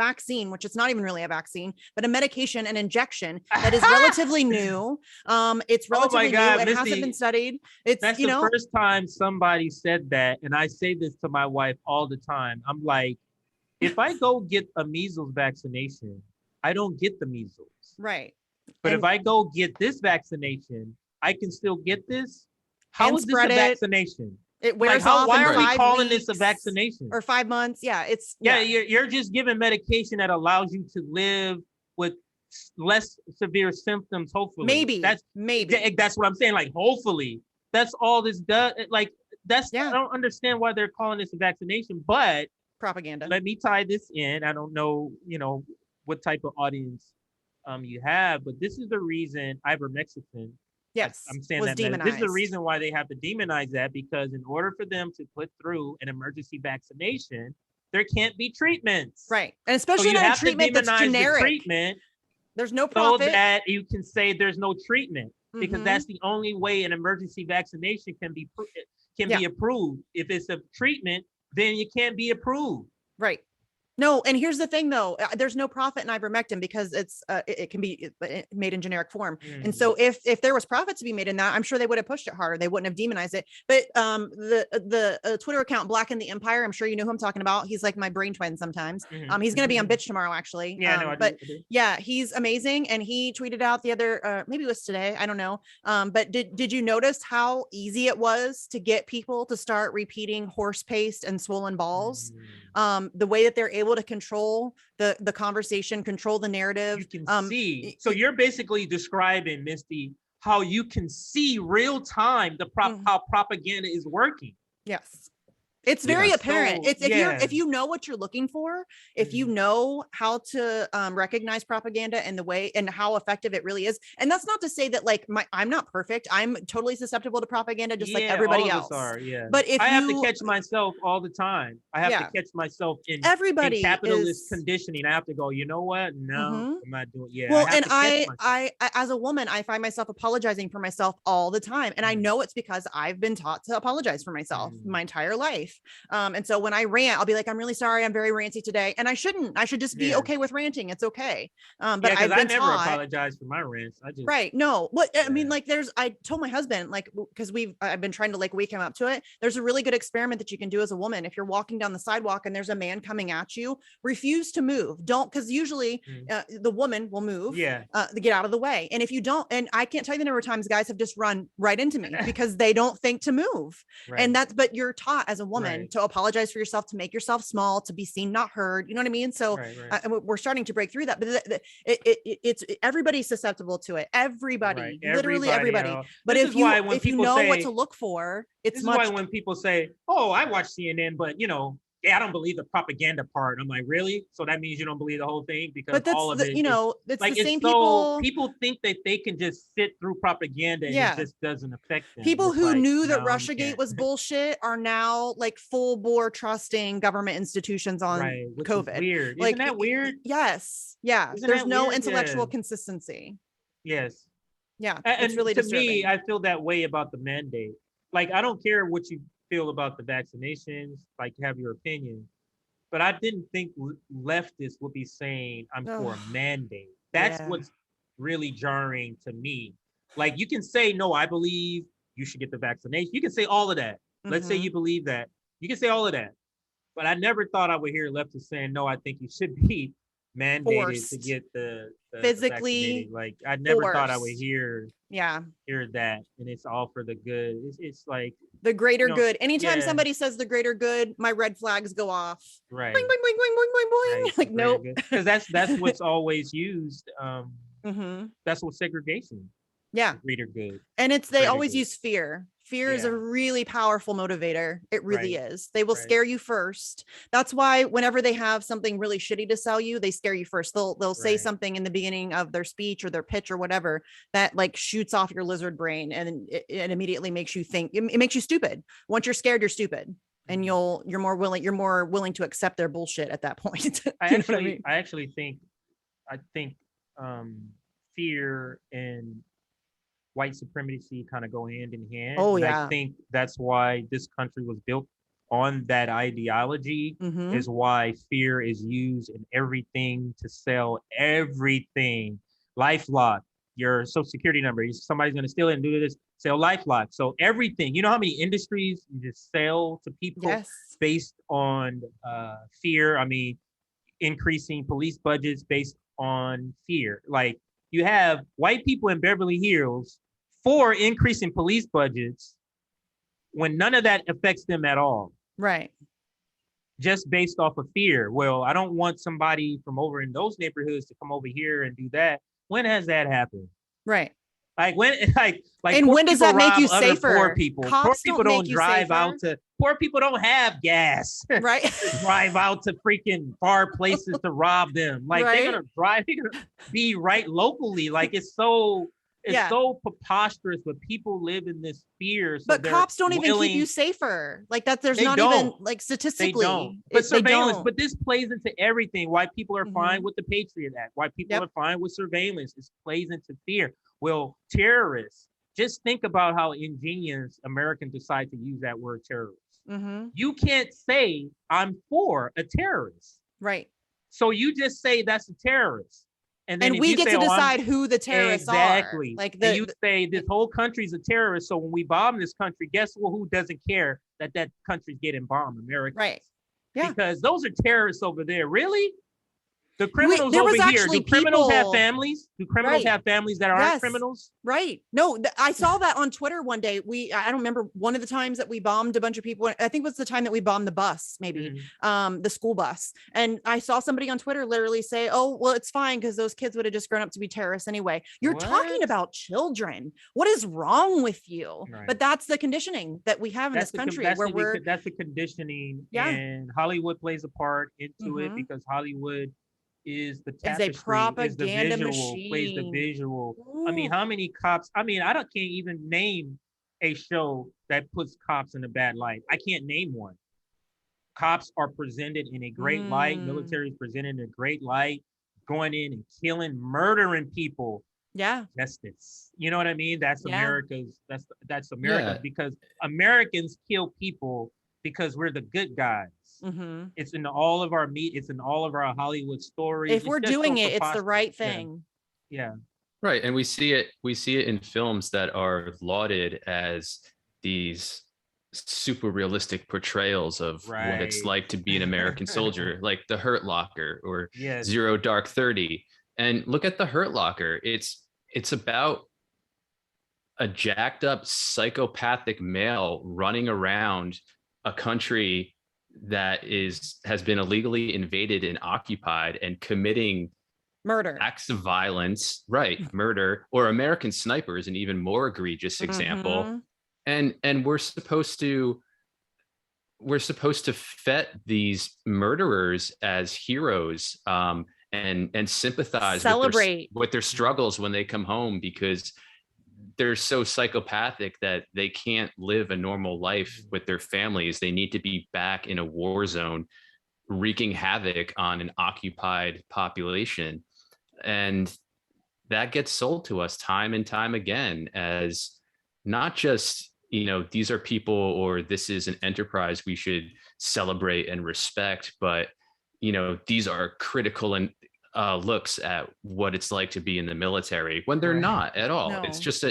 which it's not even really a vaccine, but a medication, an injection that is relatively new. It's relatively new. It Misty, hasn't been studied. That's the first time somebody said that. And I say this to my wife all the time. I'm like, if I go get a measles vaccination, I don't get the measles. Right. But if I go get this vaccination, I can still get this. How is this a vaccination? It wears off. Why are we calling this a vaccination? Or 5 months? Yeah, it's you're just giving medication that allows you to live with less severe symptoms. Hopefully, maybe that's what I'm saying. Like, hopefully, that's all this does. Like, I don't understand why they're calling this a vaccination, but propaganda. Let me tie this in. I don't know, what type of audience you have, but this is the reason ivermectin. Yes, I'm saying that this is the reason why they have to demonize that, because in order for them to put through an emergency vaccination, there can't be treatments. Right, and especially not a treatment that's generic. There's no profit. So that you can say there's no treatment, because that's the only way an emergency vaccination can be approved. If it's a treatment, then you can't be approved. Right. No, and here's the thing though, there's no profit in ivermectin because it can be made in generic form. And so if there was profit to be made in that, I'm sure they would have pushed it harder. They wouldn't have demonized it. But the Twitter account Black in the Empire, I'm sure you know who I'm talking about. He's like my brain twin sometimes. He's going to be on Bitch tomorrow actually. Yeah, he's amazing. And he tweeted out the other, maybe it was today, I don't know. But did you notice how easy it was to get people to start repeating horse paste and swollen balls? The way that they're able to control the conversation, control the narrative. You can see. So you're basically describing, Misty, how you can see real time how propaganda is working. Yes. It's very apparent. So, It's if you know what you're looking for, if you know how to recognize propaganda and the way and how effective it really is. And that's not to say that like I'm not perfect. I'm totally susceptible to propaganda just like everybody all else. of us are, yeah. But if I have to catch myself all the time. I have to catch myself in capitalist conditioning. I have to go, you know what? No, I'm not doing. Yeah. Well, and I as a woman, I find myself apologizing for myself all the time. And I know it's because I've been taught to apologize for myself my entire life. And so when I rant, I'll be like, I'm really sorry. I'm very ranty today. And I shouldn't. I should just be okay with ranting. It's okay. But I never apologize for my rants. I just no. What I mean, like I told my husband, like, because I've been trying to like wake him up to it. There's a really good experiment that you can do as a woman. If you're walking down the sidewalk and there's a man coming at you, refuse to move. Don't, because usually the woman will move to get out of the way. And if you don't, and I can't tell you the number of times guys have just run right into me because they don't think to move. And but you're taught as a woman to apologize for yourself, to make yourself small, to be seen, not heard. You know what I mean? So we're starting to break through that, but it's everybody's susceptible to it. Everybody, literally everybody. But if you know what to look for, it's much. This is why when people say, "Oh, I watch CNN," but I don't believe the propaganda part. I'm like, really? So that means you don't believe the whole thing? Because all of it, that's like, the same people think that they can just sit through propaganda and it just doesn't affect them. People who knew that Russiagate was bullshit are now like full bore trusting government institutions on COVID. Weird. Like, isn't that weird? Yes. Yeah. There's no intellectual consistency. Yes. Yeah. And it's really disturbing. Me, I feel that way about the mandate. Like, I don't care what you feel about the vaccinations, like, have your opinion, but I didn't think leftists would be saying I'm for a mandate. That's what's really jarring to me. Like, you can say, no, I believe you should get the vaccination. You can say all of that. Let's say you believe that. You can say all of that. But I never thought I would hear leftists saying, no, I think you should be mandated to get the physically the like I never thought I would hear that, and it's all for the good. It's like the greater good. Anytime somebody says the greater good, my red flags go off. Right. Boing, boing, boing, boing, boing, boing, boing. Right. Like, nope. Because that's what's always used. That's what segregation. Greater good. And they always use fear. Fear is a really powerful motivator. It really is. They will scare you first. That's why whenever they have something really shitty to sell you, they scare you first. They'll say something in the beginning of their speech or their pitch or whatever that like shoots off your lizard brain, and it immediately makes you think. It makes you stupid. Once you're scared, you're stupid, and you're more willing to accept their bullshit at that point. I think fear and white supremacy kind of go hand in hand. I think that's why this country was built on that ideology, is why fear is used in everything to sell everything. LifeLock, your social security number, somebody's going to steal it and do this, sell LifeLock. So everything, you know how many industries you just sell to people based on fear? I mean, increasing police budgets based on fear. Like, you have white people in Beverly Hills for increasing police budgets when none of that affects them at all. Right. Just based off of fear. Well, I don't want somebody from over in those neighborhoods to come over here and do that. When has that happened? Right. Like, when, like, and when does that make you safer? Poor people. Poor people don't drive out to. Poor people don't have gas. Right. Drive out to freaking far places to rob them. Like, they're gonna drive. They're gonna be right locally. Like, it's so preposterous. But people live in this fear. So but cops don't even keep you safer. Like that. There's not even like statistically. They don't. But surveillance. But this plays into everything. Why people are fine with the Patriot Act. Why people are fine with surveillance. This plays into fear. Well, terrorists, just think about how ingenious Americans decide to use that word terrorist. You can't say I'm for a terrorist. Right. So you just say that's a terrorist. And then we get to decide who the terrorists are. Exactly. Like you say this whole country's a terrorist. So when we bomb this country, guess who doesn't care that country's getting bombed? Americans. Right. Yeah. Because those are terrorists over there. Really? The criminals there was over here. actually Do criminals have people- families? Do criminals Right. have families that aren't Yes. criminals? Right. No, I saw that on Twitter one day. I don't remember one of the times that we bombed a bunch of people. I think it was the time that we bombed the bus, maybe the school bus. And I saw somebody on Twitter literally say, oh, well, it's fine because those kids would have just grown up to be terrorists anyway. You're talking What? about children. What is wrong with you? Right. But that's the conditioning that we have in this country where that's the conditioning, Yeah. and Hollywood plays a part into it Mhm. because Hollywood is the It's a tapestry, propaganda is the visual, plays the machine. visual. I mean, Ooh. how many cops? I mean, can't even name a show that puts cops in a bad light. I can't name one. Cops are presented in a great light. Military is presented in a great light, going in and killing, murdering people. Yeah. Justice. You know what I mean? That's Yeah. that's America, because Americans kill people because we're the good guys. Mm-hmm. It's in all of our it's in all of our Hollywood stories. If we're doing it, it's the right thing. Yeah. Right. And we see it in films that are lauded as these super realistic portrayals of what it's Right. like to be an American soldier, like The Hurt Locker or Yes. Zero Dark 30. And look at The Hurt Locker. It's about a jacked up psychopathic male running around a country that has been illegally invaded and occupied and committing Murder. acts of violence, right? Murder, or American Sniper is an even more egregious example. Mhm. And we're supposed to fet these murderers as heroes, and sympathize Celebrate with their struggles when they come home, because they're so psychopathic that they can't live a normal life with their families. They need to be back in a war zone, wreaking havoc on an occupied population. And that gets sold to us time and time again as not just, these are people, or this is an enterprise we should celebrate and respect, but, these are critical and looks at what it's like to be in the military, when they're not at all. No. It's just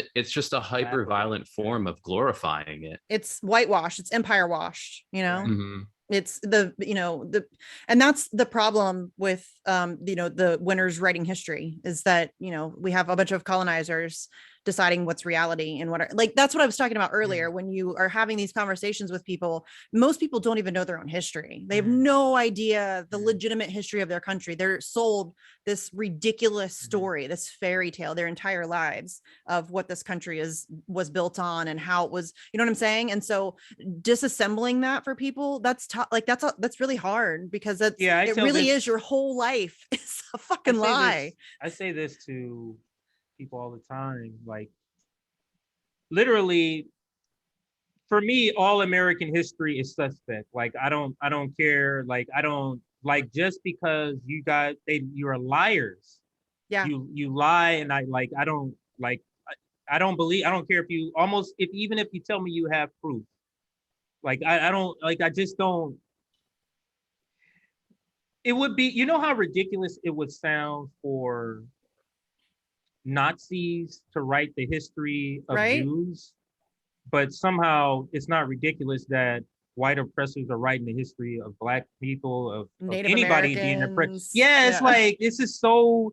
a hyper violent form of glorifying it. It's whitewashed. It's empire washed, Mhm. It's and that's the problem with the winners writing history, is that we have a bunch of colonizers deciding what's reality and that's what I was talking about earlier. When you are having these conversations with people, most people don't even know their own history. They have no idea the legitimate history of their country. They're sold this ridiculous story, this fairy tale their entire lives of what this country was built on and how it was, you know what I'm saying? And so disassembling that for people, that's tough. That's really hard, because it really is your whole life. It's a fucking lie. I say this to people all the time, like, literally, for me, all American history is suspect. Like, I don't care. Like, I don't, like, just because you're liars. Yeah. You lie, and I don't believe. I don't care even if you tell me you have proof. Like, I don't, like, I just don't. It would be, how ridiculous it would sound for Nazis to write the history of Jews, but somehow it's not ridiculous that white oppressors are writing the history of Black people, of anybody being oppressed. Yeah, it's like, this is so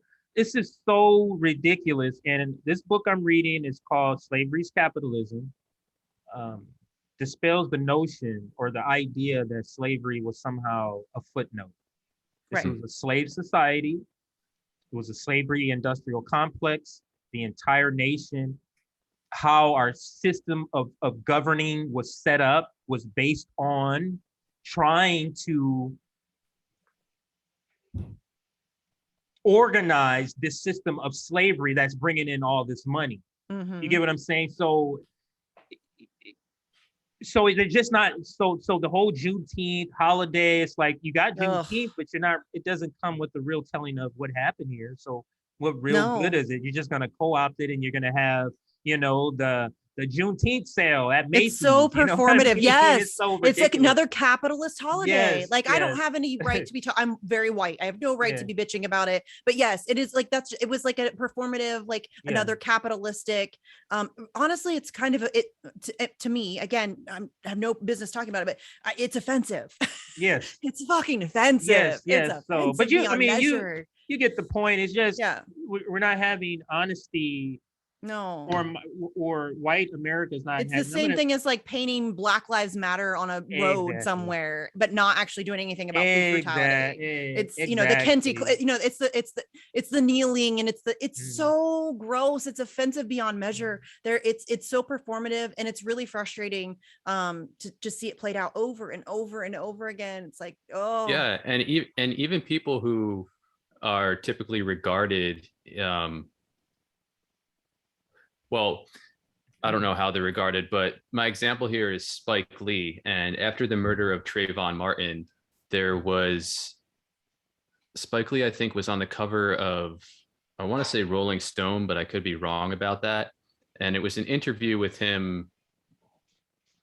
ridiculous. And this book I'm reading is called Slavery's Capitalism. Dispels the notion or the idea that slavery was somehow a footnote. This was a slave society. It was a slavery industrial complex. The entire nation, how our system of governing was set up, was based on trying to organize this system of slavery that's bringing in all this money. You get what I'm saying? So it's just not so the whole Juneteenth holiday, it's like, you got Juneteenth, but it doesn't come with the real telling of what what real good is it? You're just gonna co-opt it, and you're gonna have, the the Juneteenth sale at Macy's. It's so you know what I performative. mean? Yes. It's so It's like ridiculous. another capitalist holiday. Yes, Like I don't yes. have any right to be I'm very white. I have no right Yeah. to be bitching about it. But yes, it is like it was like a performative, like Yeah. another capitalistic. Honestly, it's kind of to me, again, I have no business talking about it, but it's offensive. Yes. It's fucking offensive. Yes, It's so, offensive but beyond measure. you get the point. It's just, Yeah. we're not having honesty, No. or white America's not. It's the same thing as like painting Black Lives Matter on a road Exactly. somewhere, but not actually doing anything about police brutality. It's the Kenty, it's the kneeling, and it's so gross. It's offensive beyond measure. It's so performative, and it's really frustrating to just see it played out over and over and over again. It's like, oh yeah, and even people who are typically regarded well, I don't know how they're regarded, but my example here is Spike Lee. And after the murder of Trayvon Martin, there was Spike Lee, I think, was on the cover of, I want to say Rolling Stone, but I could be wrong about that. And it was an interview with him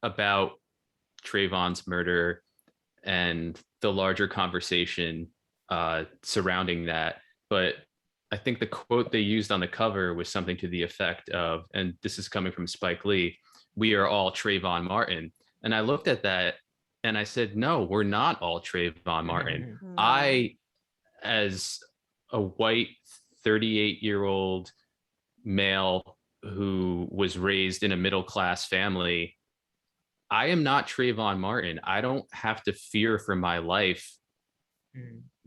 about Trayvon's murder and the larger conversation surrounding that. But I think the quote they used on the cover was something to the effect of, and this is coming from Spike Lee, "We are all Trayvon Martin." And I looked at that and I said, no, we're not all Trayvon Martin. Mm-hmm. I, as a white 38-year-old male who was raised in a middle-class family, I am not Trayvon Martin. I don't have to fear for my life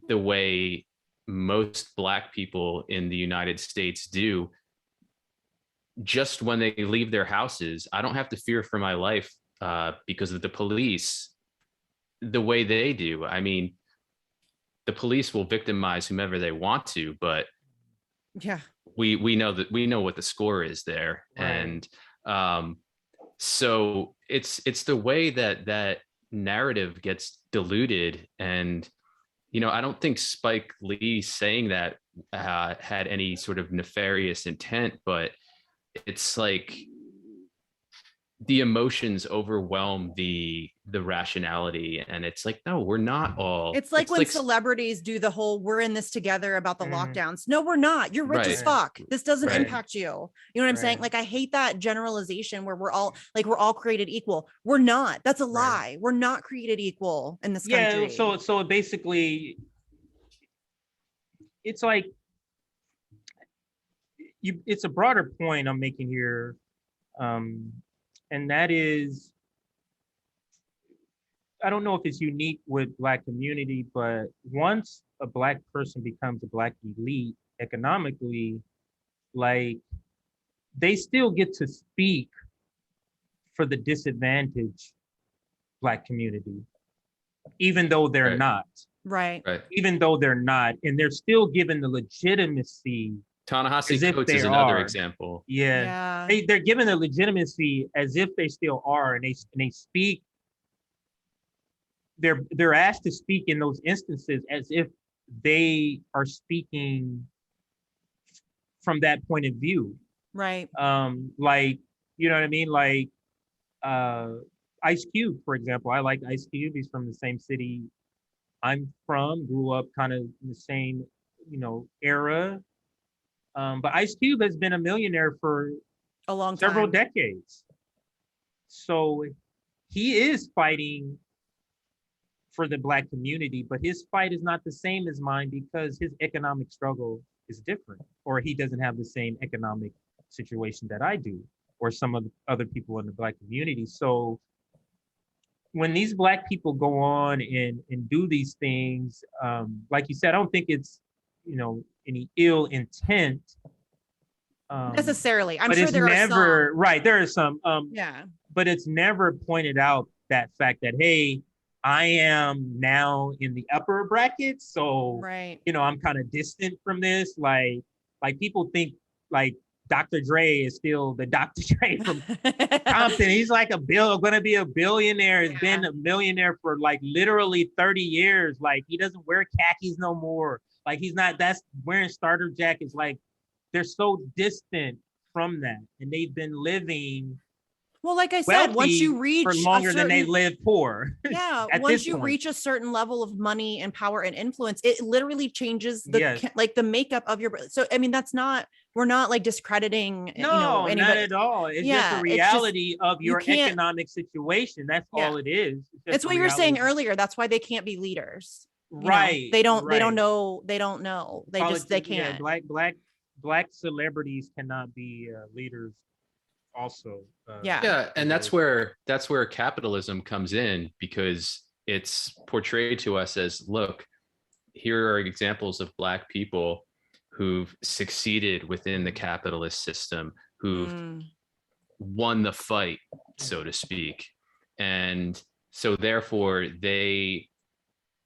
the way most Black people in the United States do. Just when they leave their houses, I don't have to fear for my life because of the police the way they do. I mean, the police will victimize whomever they want to, but yeah, we know what the score is there. Right. And so it's the way that narrative gets diluted. And I don't think Spike Lee saying that had any sort of nefarious intent, but it's like the emotions overwhelm the rationality, and it's like, no, we're not all. It's like when celebrities do the whole "we're in this together" about the lockdowns. No, we're not. You're rich as fuck. This doesn't impact you. You know what I'm saying? Like, I hate that generalization where we're all created equal. We're not. That's a lie. We're not created equal in this country. So basically, it's like it's a broader point I'm making here, and that is, I don't know if it's unique with Black community, but once a Black person becomes a Black elite economically, like, they still get to speak for the disadvantaged Black community, even though they're not. Right. Even though they're not, and they're still given the legitimacy. Ta-Nehisi Coates is another example. Yeah. They're given the legitimacy as if they still are, and they speak. They're asked to speak in those instances as if they are speaking from that point of view. Right. Like, you know what I mean? Like, Ice Cube, for example. I like Ice Cube. He's from the same city I'm from, grew up kind of in the same, era. But Ice Cube has been a millionaire for a long time, several decades. So he is fighting for the Black community, but his fight is not the same as mine because his economic struggle is different, or he doesn't have the same economic situation that I do, or some of the other people in the Black community. So when these Black people go on and do these things, like you said, I don't think it's, any ill intent. Necessarily. I'm but sure it's there never, are some. right, there are some. Yeah. But it's never pointed out that fact that, hey, I am now in the upper bracket, so right. I'm kind of distant from this. Like people think like Dr. Dre is still the Dr. Dre from Compton. He's like gonna be a billionaire. He's been a millionaire for like literally 30 years. Like, he doesn't wear khakis no more. Like, that's wearing starter jackets. Like, they're so distant from that, and they've been living Well, like I said, once wealthy you reach for a longer than they certain- live poor. yeah, at once this you point. reach a certain level of money and power and influence, it literally changes the Yes. like the makeup of your. So I mean, that's not, we're not like discrediting, you know, No, not anybody. at all. It's just Yeah, a it's just- reality of you your can't- economic situation. That's Yeah. all it is. Just It's a what you were saying reality. earlier. That's why they can't be leaders. You know, Right. they don't right. know. They don't know. They just, they Yeah, can't. black celebrities cannot be leaders also. Yeah. Yeah, and that's where capitalism comes in, because it's portrayed to us as, look, here are examples of Black people who've succeeded within the capitalist system, who've won the fight, so to speak. And so therefore they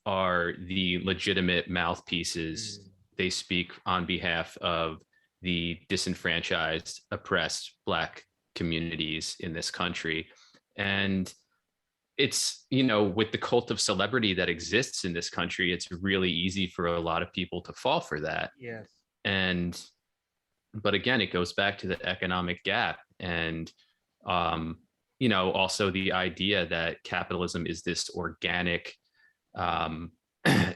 are the legitimate mouthpieces. They speak on behalf of the disenfranchised, oppressed Black communities in this country. And it's, you know, with the cult of celebrity that exists in this country, it's really easy for a lot of people to fall for that. Yes. And, but again, it goes back to the economic gap. And, you know, also the idea that capitalism is this organic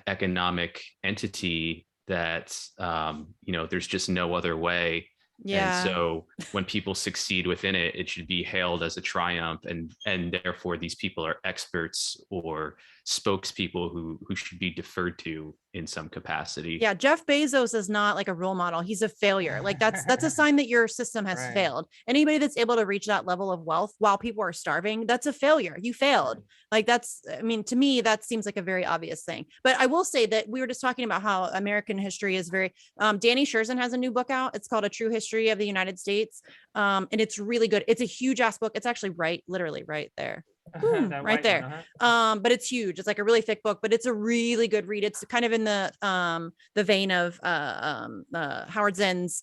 economic entity that, you know, there's just no other way. Yeah. And so when people succeed within it, it should be hailed as a triumph, and therefore these people are experts or spokespeople who should be deferred to in some capacity. Yeah, Jeff Bezos is not like a role model. He's a failure. Like that's a sign that your system has Right. failed. Anybody that's able to reach that level of wealth while people are starving, that's a failure. You failed. Like that's, I mean, to me, that seems like a very obvious thing. But I will say that we were just talking about how American history is very, Danny Sherzen has a new book out. It's called A True History of the United States. And it's really good. It's a huge ass book. It's actually literally right there. Boom, right there. But it's huge. It's like a really thick book, but it's a really good read. It's kind of in the vein of Howard Zinn's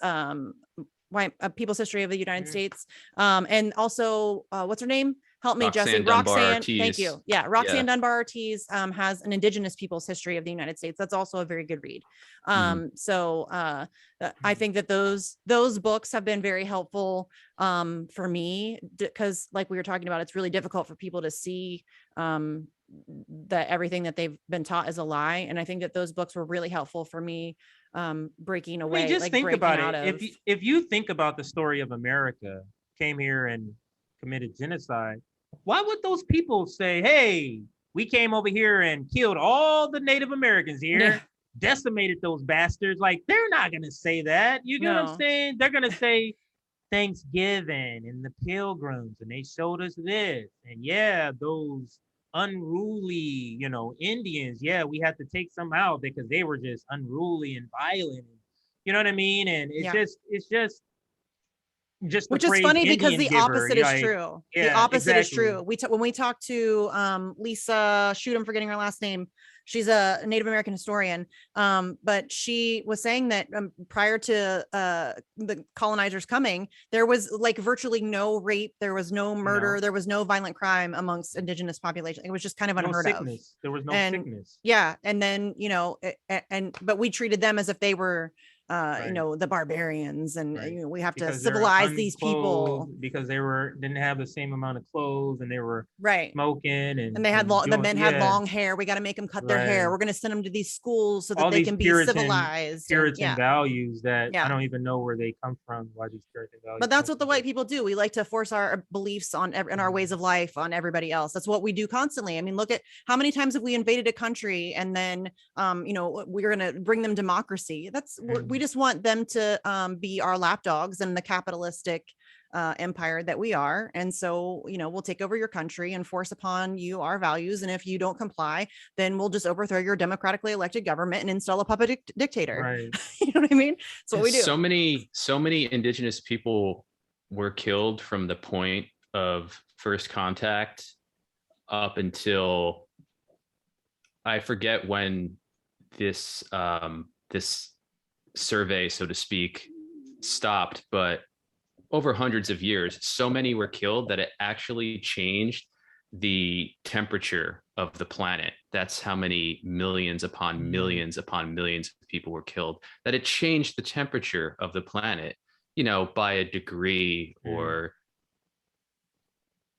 People's History of the United States. And also what's her name? Help me, Jesse. Roxanne. Thank you. Yeah, Roxanne Dunbar Ortiz has an Indigenous People's History of the United States. That's also a very good read. So I think that those books have been very helpful for me, because like we were talking about, it's really difficult for people to see that everything that they've been taught is a lie. And I think that those books were really helpful for me breaking away. I mean, just like think about it. If you think about the story of America, came here and committed genocide, why would those people say, hey, we came over here and killed all the Native Americans here, decimated those bastards? Like, they're not going to say that. You get what I'm saying? They're going to say Thanksgiving and the Pilgrims, and they showed us this. And yeah, those unruly, you know, Indians, yeah, we had to take some out because they were just unruly and violent. You know what I mean? And it's just which is funny because the opposite is true. The opposite is true. When we talked to Lisa, shoot, I'm forgetting her last name. She's a Native American historian, but she was saying that prior to the colonizers coming, there was like virtually no rape, there was no murder, there was no violent crime amongst indigenous population. It was just kind of unheard of. There was no sickness. Yeah, and then you know, but we treated them as if they were you know, the barbarians, and you know, we have to civilize these people because they didn't have the same amount of clothes, and they were smoking, and they had the men had long hair. We got to make them cut their hair. We're going to send them to these schools so that they can be civilized. Puritan values that I don't even know where they come from. Why these Puritan values? But that's what the white people do. We like to force our beliefs on and our ways of life on everybody else. That's what we do constantly. I mean, look at how many times have we invaded a country and then you know, we're going to bring them democracy. That's we just want them to be our lapdogs in the capitalistic empire that we are. And so, you know, we'll take over your country and force upon you our values. And if you don't comply, then we'll just overthrow your democratically elected government and install a puppet dictator. Right. You know what I mean? That's what we do. So many indigenous people were killed from the point of first contact up until, I forget when this this survey, so to speak, stopped, but over hundreds of years, so many were killed that it actually changed the temperature of the planet. That's how many millions upon millions upon millions of people were killed, that it changed the temperature of the planet, you know, by a degree or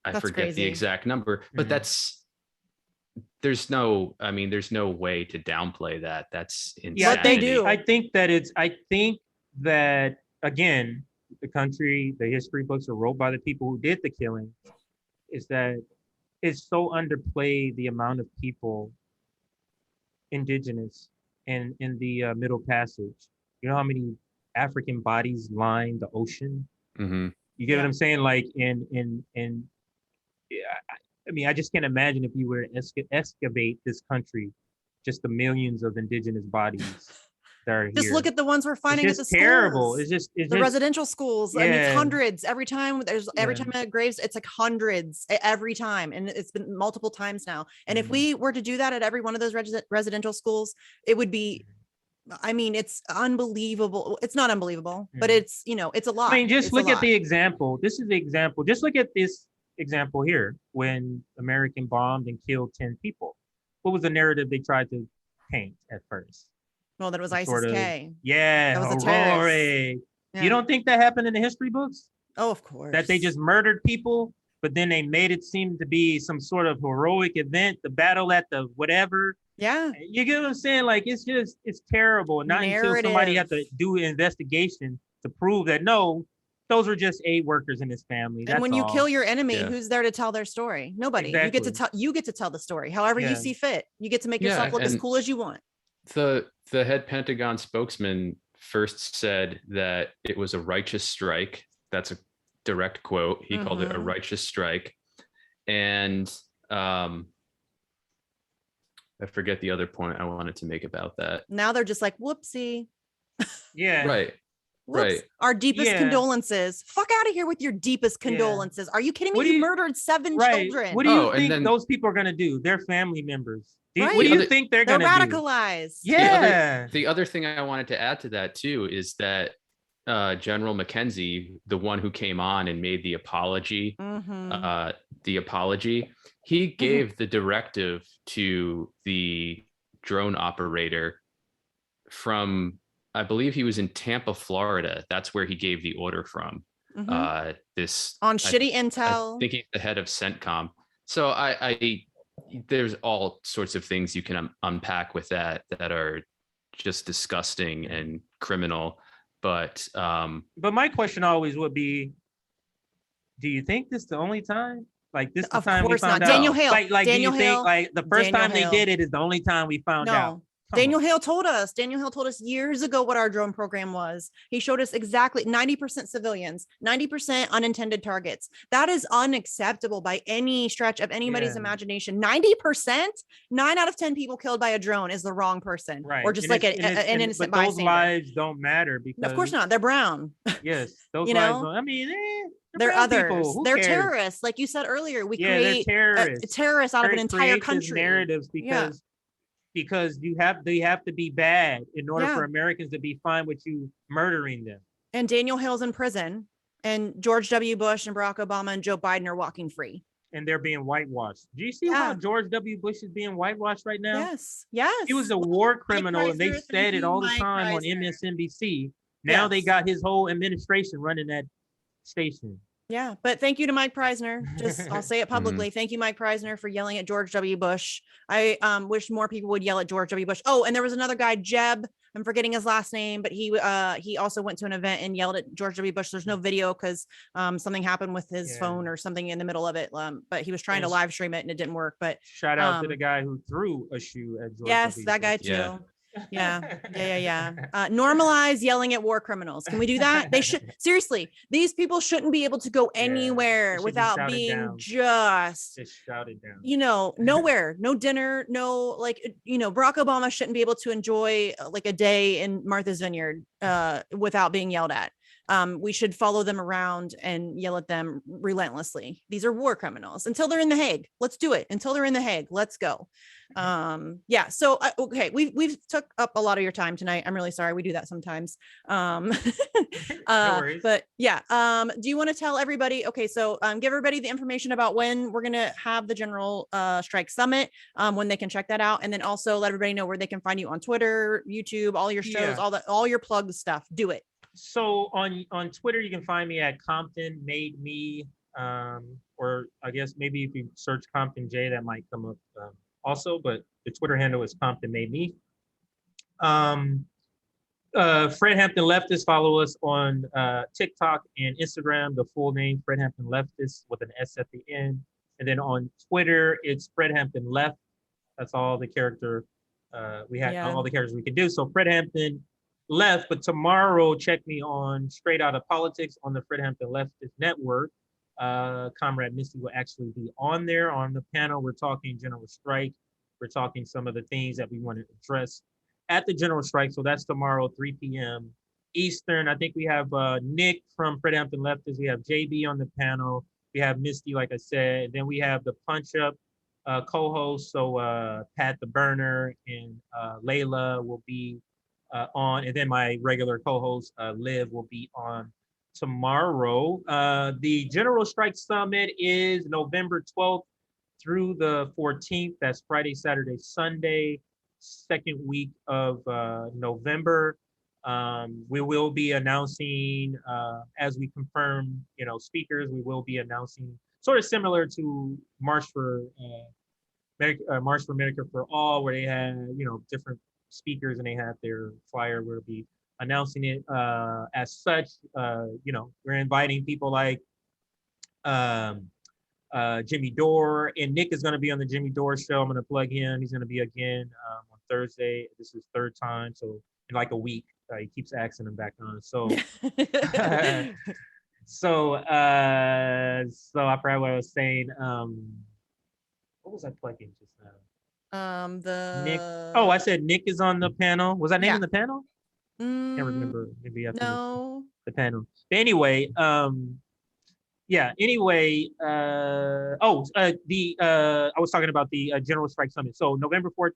I That's forget crazy. the exact number, but there's no way to downplay that. That's insanity. Yeah, What they do. I think that again, the country, the history books are wrote by the people who did the killing, is that it's so underplayed the amount of people indigenous in the Middle Passage. You know how many African bodies line the ocean? Mm-hmm. You get what I'm saying? Like yeah, I mean, I just can't imagine if you were to excavate this country, just the millions of indigenous bodies that are Just here. look at the ones we're finding at the terrible. schools. It's the just residential schools. I mean, it's Yeah. hundreds every time. Every Yeah. time at graves, it's like hundreds every time, and it's been multiple times now. And if Mhm. we were to do that at every one of those residential schools, it would be. I mean, it's unbelievable. It's not unbelievable, but Mhm. it's it's a lot. I mean, just It's a look at lot. the example. This is the example. Just look at this example here when American bombed and killed 10 people. What was the narrative they tried to paint at first? Well, that was Some sort of- ISIS-K. Yeah, That was a terrorist. hooray. Yeah. You don't think that happened in the history books? Oh, of course. That they just murdered people, but then they made it seem to be some sort of heroic event, the battle at the whatever. Yeah. You get what I'm saying? Like, it's terrible. Not until somebody had to do an investigation to prove that, no, those were just aid workers in his family. And when you kill your enemy, Yeah. who's there to tell their story? Nobody. Exactly. You get to tell the story however you Yeah. see fit. You get to make Yeah, yourself look as and- cool as you want. The head Pentagon spokesman first said that it was a righteous strike. That's a direct quote. He called it a Mhm. righteous strike. And I forget the other point I wanted to make about that. Now they're just like, whoopsie. Yeah. Right. Whoops. Right. Our deepest Yeah. condolences. Fuck out of here with your deepest Yeah. condolences. Are you kidding me? What do You you- murdered 7 Right. children. What do you Oh, and think then- those people are going to do? They're family members. Right. What do The you other- think they're They're going to do? radicalized. Yeah. The other thing I wanted to add to that too is that General McKenzie, the one who came on and made the apology, Mhm. he gave the directive to the drone operator from, I believe he was in Tampa, Florida. That's where he gave the order from. Mhm. This On I- shitty I intel. think he's the head of CENTCOM. So I there's all sorts of things you can unpack with that are just disgusting and criminal. But my question always would be, do you think this is the only time? Like, this the Of time we course found not. out? Daniel Hale. Like, Daniel do you Hale. think like the first Daniel time Hale. they did it is the only time we found out? No. Come Daniel on. Hale told us. Daniel Hale told us years ago what our drone program was. He showed us exactly 90% civilians, 90% unintended targets. That is unacceptable by any stretch of anybody's Yeah. imagination. 90%, 9 out of 10 people killed by a drone is the wrong person, Right. or just And like it's- and it's- an and- innocent but those bystander. lives don't matter because Of course not. They're brown. Yes, those You lives know? don't. I mean, They're brown others. people. Who They're cares? terrorists. Like you said earlier, we Yeah, they're create terrorists. terrorists out of an entire Create this country. narratives because they have to be bad in order Yeah. for Americans to be fine with you murdering them. And Daniel Hale's in prison, and George W. Bush and Barack Obama and Joe Biden are walking free. And they're being whitewashed. Do you see Yeah. how George W. Bush is being whitewashed right now? Yes. Yes. He was a war criminal, and they Preisner, said thank it you, all the Mike time on Preisner. MSNBC. Now they Yes. got his whole administration running that station. Yeah, but thank you to Mike Preisner. I'll say it publicly. Thank you, Mike Preisner, for yelling at George W. Bush. I wish more people would yell at George W. Bush. Oh, and there was another guy, Jeb. I'm forgetting his last name, but he also went to an event and yelled at George W. Bush. There's no video because something happened with his phone or something in the middle of it. But he was trying to live stream it and it didn't work. But shout out to the guy who threw a shoe at George yes, W. that guy Bush. too. Yeah. Normalize yelling at war criminals. Can we do that? They should, seriously, these people shouldn't be able to go anywhere should be without shouted being down. just shout it down. Nowhere, no dinner, no, Barack Obama shouldn't be able to enjoy like a day in Martha's Vineyard without being yelled at. We should follow them around and yell at them relentlessly. These are war criminals until they're in The Hague. Let's do it until they're in The Hague. Let's go. So okay, we've took up a lot of your time tonight. I'm really sorry. We do that sometimes. No worries. But yeah, do you want to tell everybody? Okay, so give everybody the information about when we're gonna have the General Strike Summit, when they can check that out, and then also let everybody know where they can find you on Twitter, YouTube, all your shows, all your plug stuff. Do it. So on Twitter, you can find me at Compton Made Me or I guess maybe if you search Compton J, that might come up also. But the Twitter handle is Compton Made Me. Fred Hampton Leftists, follow us on TikTok and Instagram. The full name, Fred Hampton Leftists with an S at the end. And then on Twitter, it's Fred Hampton Left. That's all the character we had, all the characters we could do. So Fred Hampton Left, but tomorrow check me on Straight Out of Politics on the Fred Hampton Leftist Network. Comrade Misty will actually be on there on the panel. We're talking general strike. We're talking some of the things that we want to address at the general strike. So that's tomorrow, 3 p.m. Eastern. I think we have Nick from Fred Hampton Leftists. We have JB on the panel. We have Misty, like I said. Then we have the Punch Up co-host. So Pat the Burner and Layla will be on. And then my regular co-host, Liv, will be on tomorrow. The General Strike Summit is November 12th through the 14th. That's Friday, Saturday, Sunday, second week of November. We will be announcing, as we confirm, speakers, we will be announcing sort of similar to March for Medicare for All, where they had, different speakers and they had their flyer. We'll be announcing it as such. We're inviting people like Jimmy Dore, and Nick is going to be on the Jimmy Dore show. I'm going to plug him. He's going to be again on Thursday. This is third time, so in like a week. He keeps asking him back on. So, so I forgot what I was saying. What was I plugging just now? Nick. Oh, I said Nick is on the panel. Was I naming the panel? Can't remember. Maybe after the panel. But anyway, I was talking about the General Strike Summit. So November 12th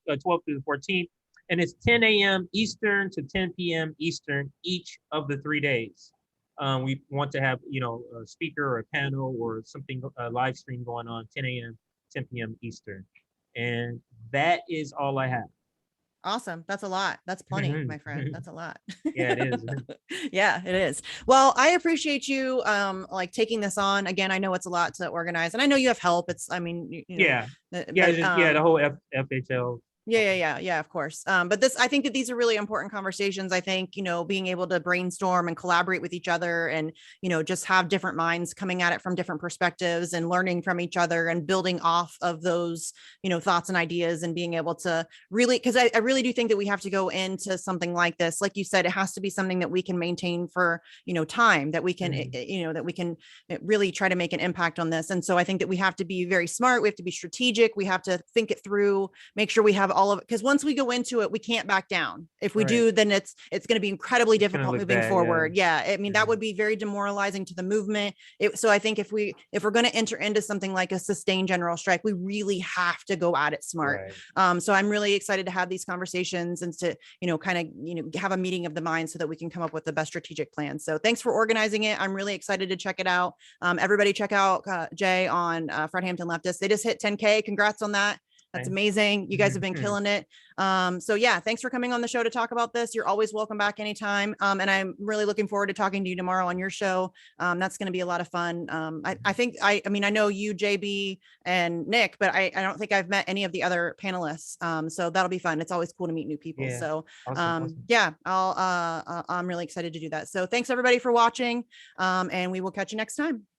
through the 14th, and it's 10 a.m. Eastern to 10 p.m. Eastern each of the 3 days. We want to have, a speaker or a panel or something, live stream going on 10 a.m., 10 p.m. Eastern. And that is all I have. Awesome. That's a lot. That's plenty, my friend. That's a lot. Yeah, it is. Yeah, it is. Well, I appreciate you taking this on. Again, I know it's a lot to organize, and I know you have help. It's, I mean, the whole FHL. Yeah, of course. But I think that these are really important conversations. I think, being able to brainstorm and collaborate with each other and, just have different minds coming at it from different perspectives and learning from each other and building off of those, thoughts and ideas and being able to really, because I really do think that we have to go into something like this. Like you said, it has to be something that we can maintain for, time, that we can, that we can really try to make an impact on this. And so I think that we have to be very smart. We have to be strategic. We have to think it through, make sure we have all of it, because once we go into it, we can't back down. If we do, then it's going to be incredibly difficult moving forward. Yeah. I mean, that would be very demoralizing to the movement. So I think if we're going to enter into something like a sustained general strike, we really have to go at it smart. So I'm really excited to have these conversations and to, have a meeting of the mind so that we can come up with the best strategic plan. So thanks for organizing it. I'm really excited to check it out. Everybody check out Jay on Fred Hampton Leftist. They just hit 10K. Congrats on that. That's amazing. You guys have been killing it. So yeah, thanks for coming on the show to talk about this. You're always welcome back anytime. And I'm really looking forward to talking to you tomorrow on your show. That's going to be a lot of fun. I mean, I know you, JB and Nick, but I don't think I've met any of the other panelists. So that'll be fun. It's always cool to meet new people. Yeah. So awesome. Yeah, I'm really excited to do that. So thanks everybody for watching. And we will catch you next time.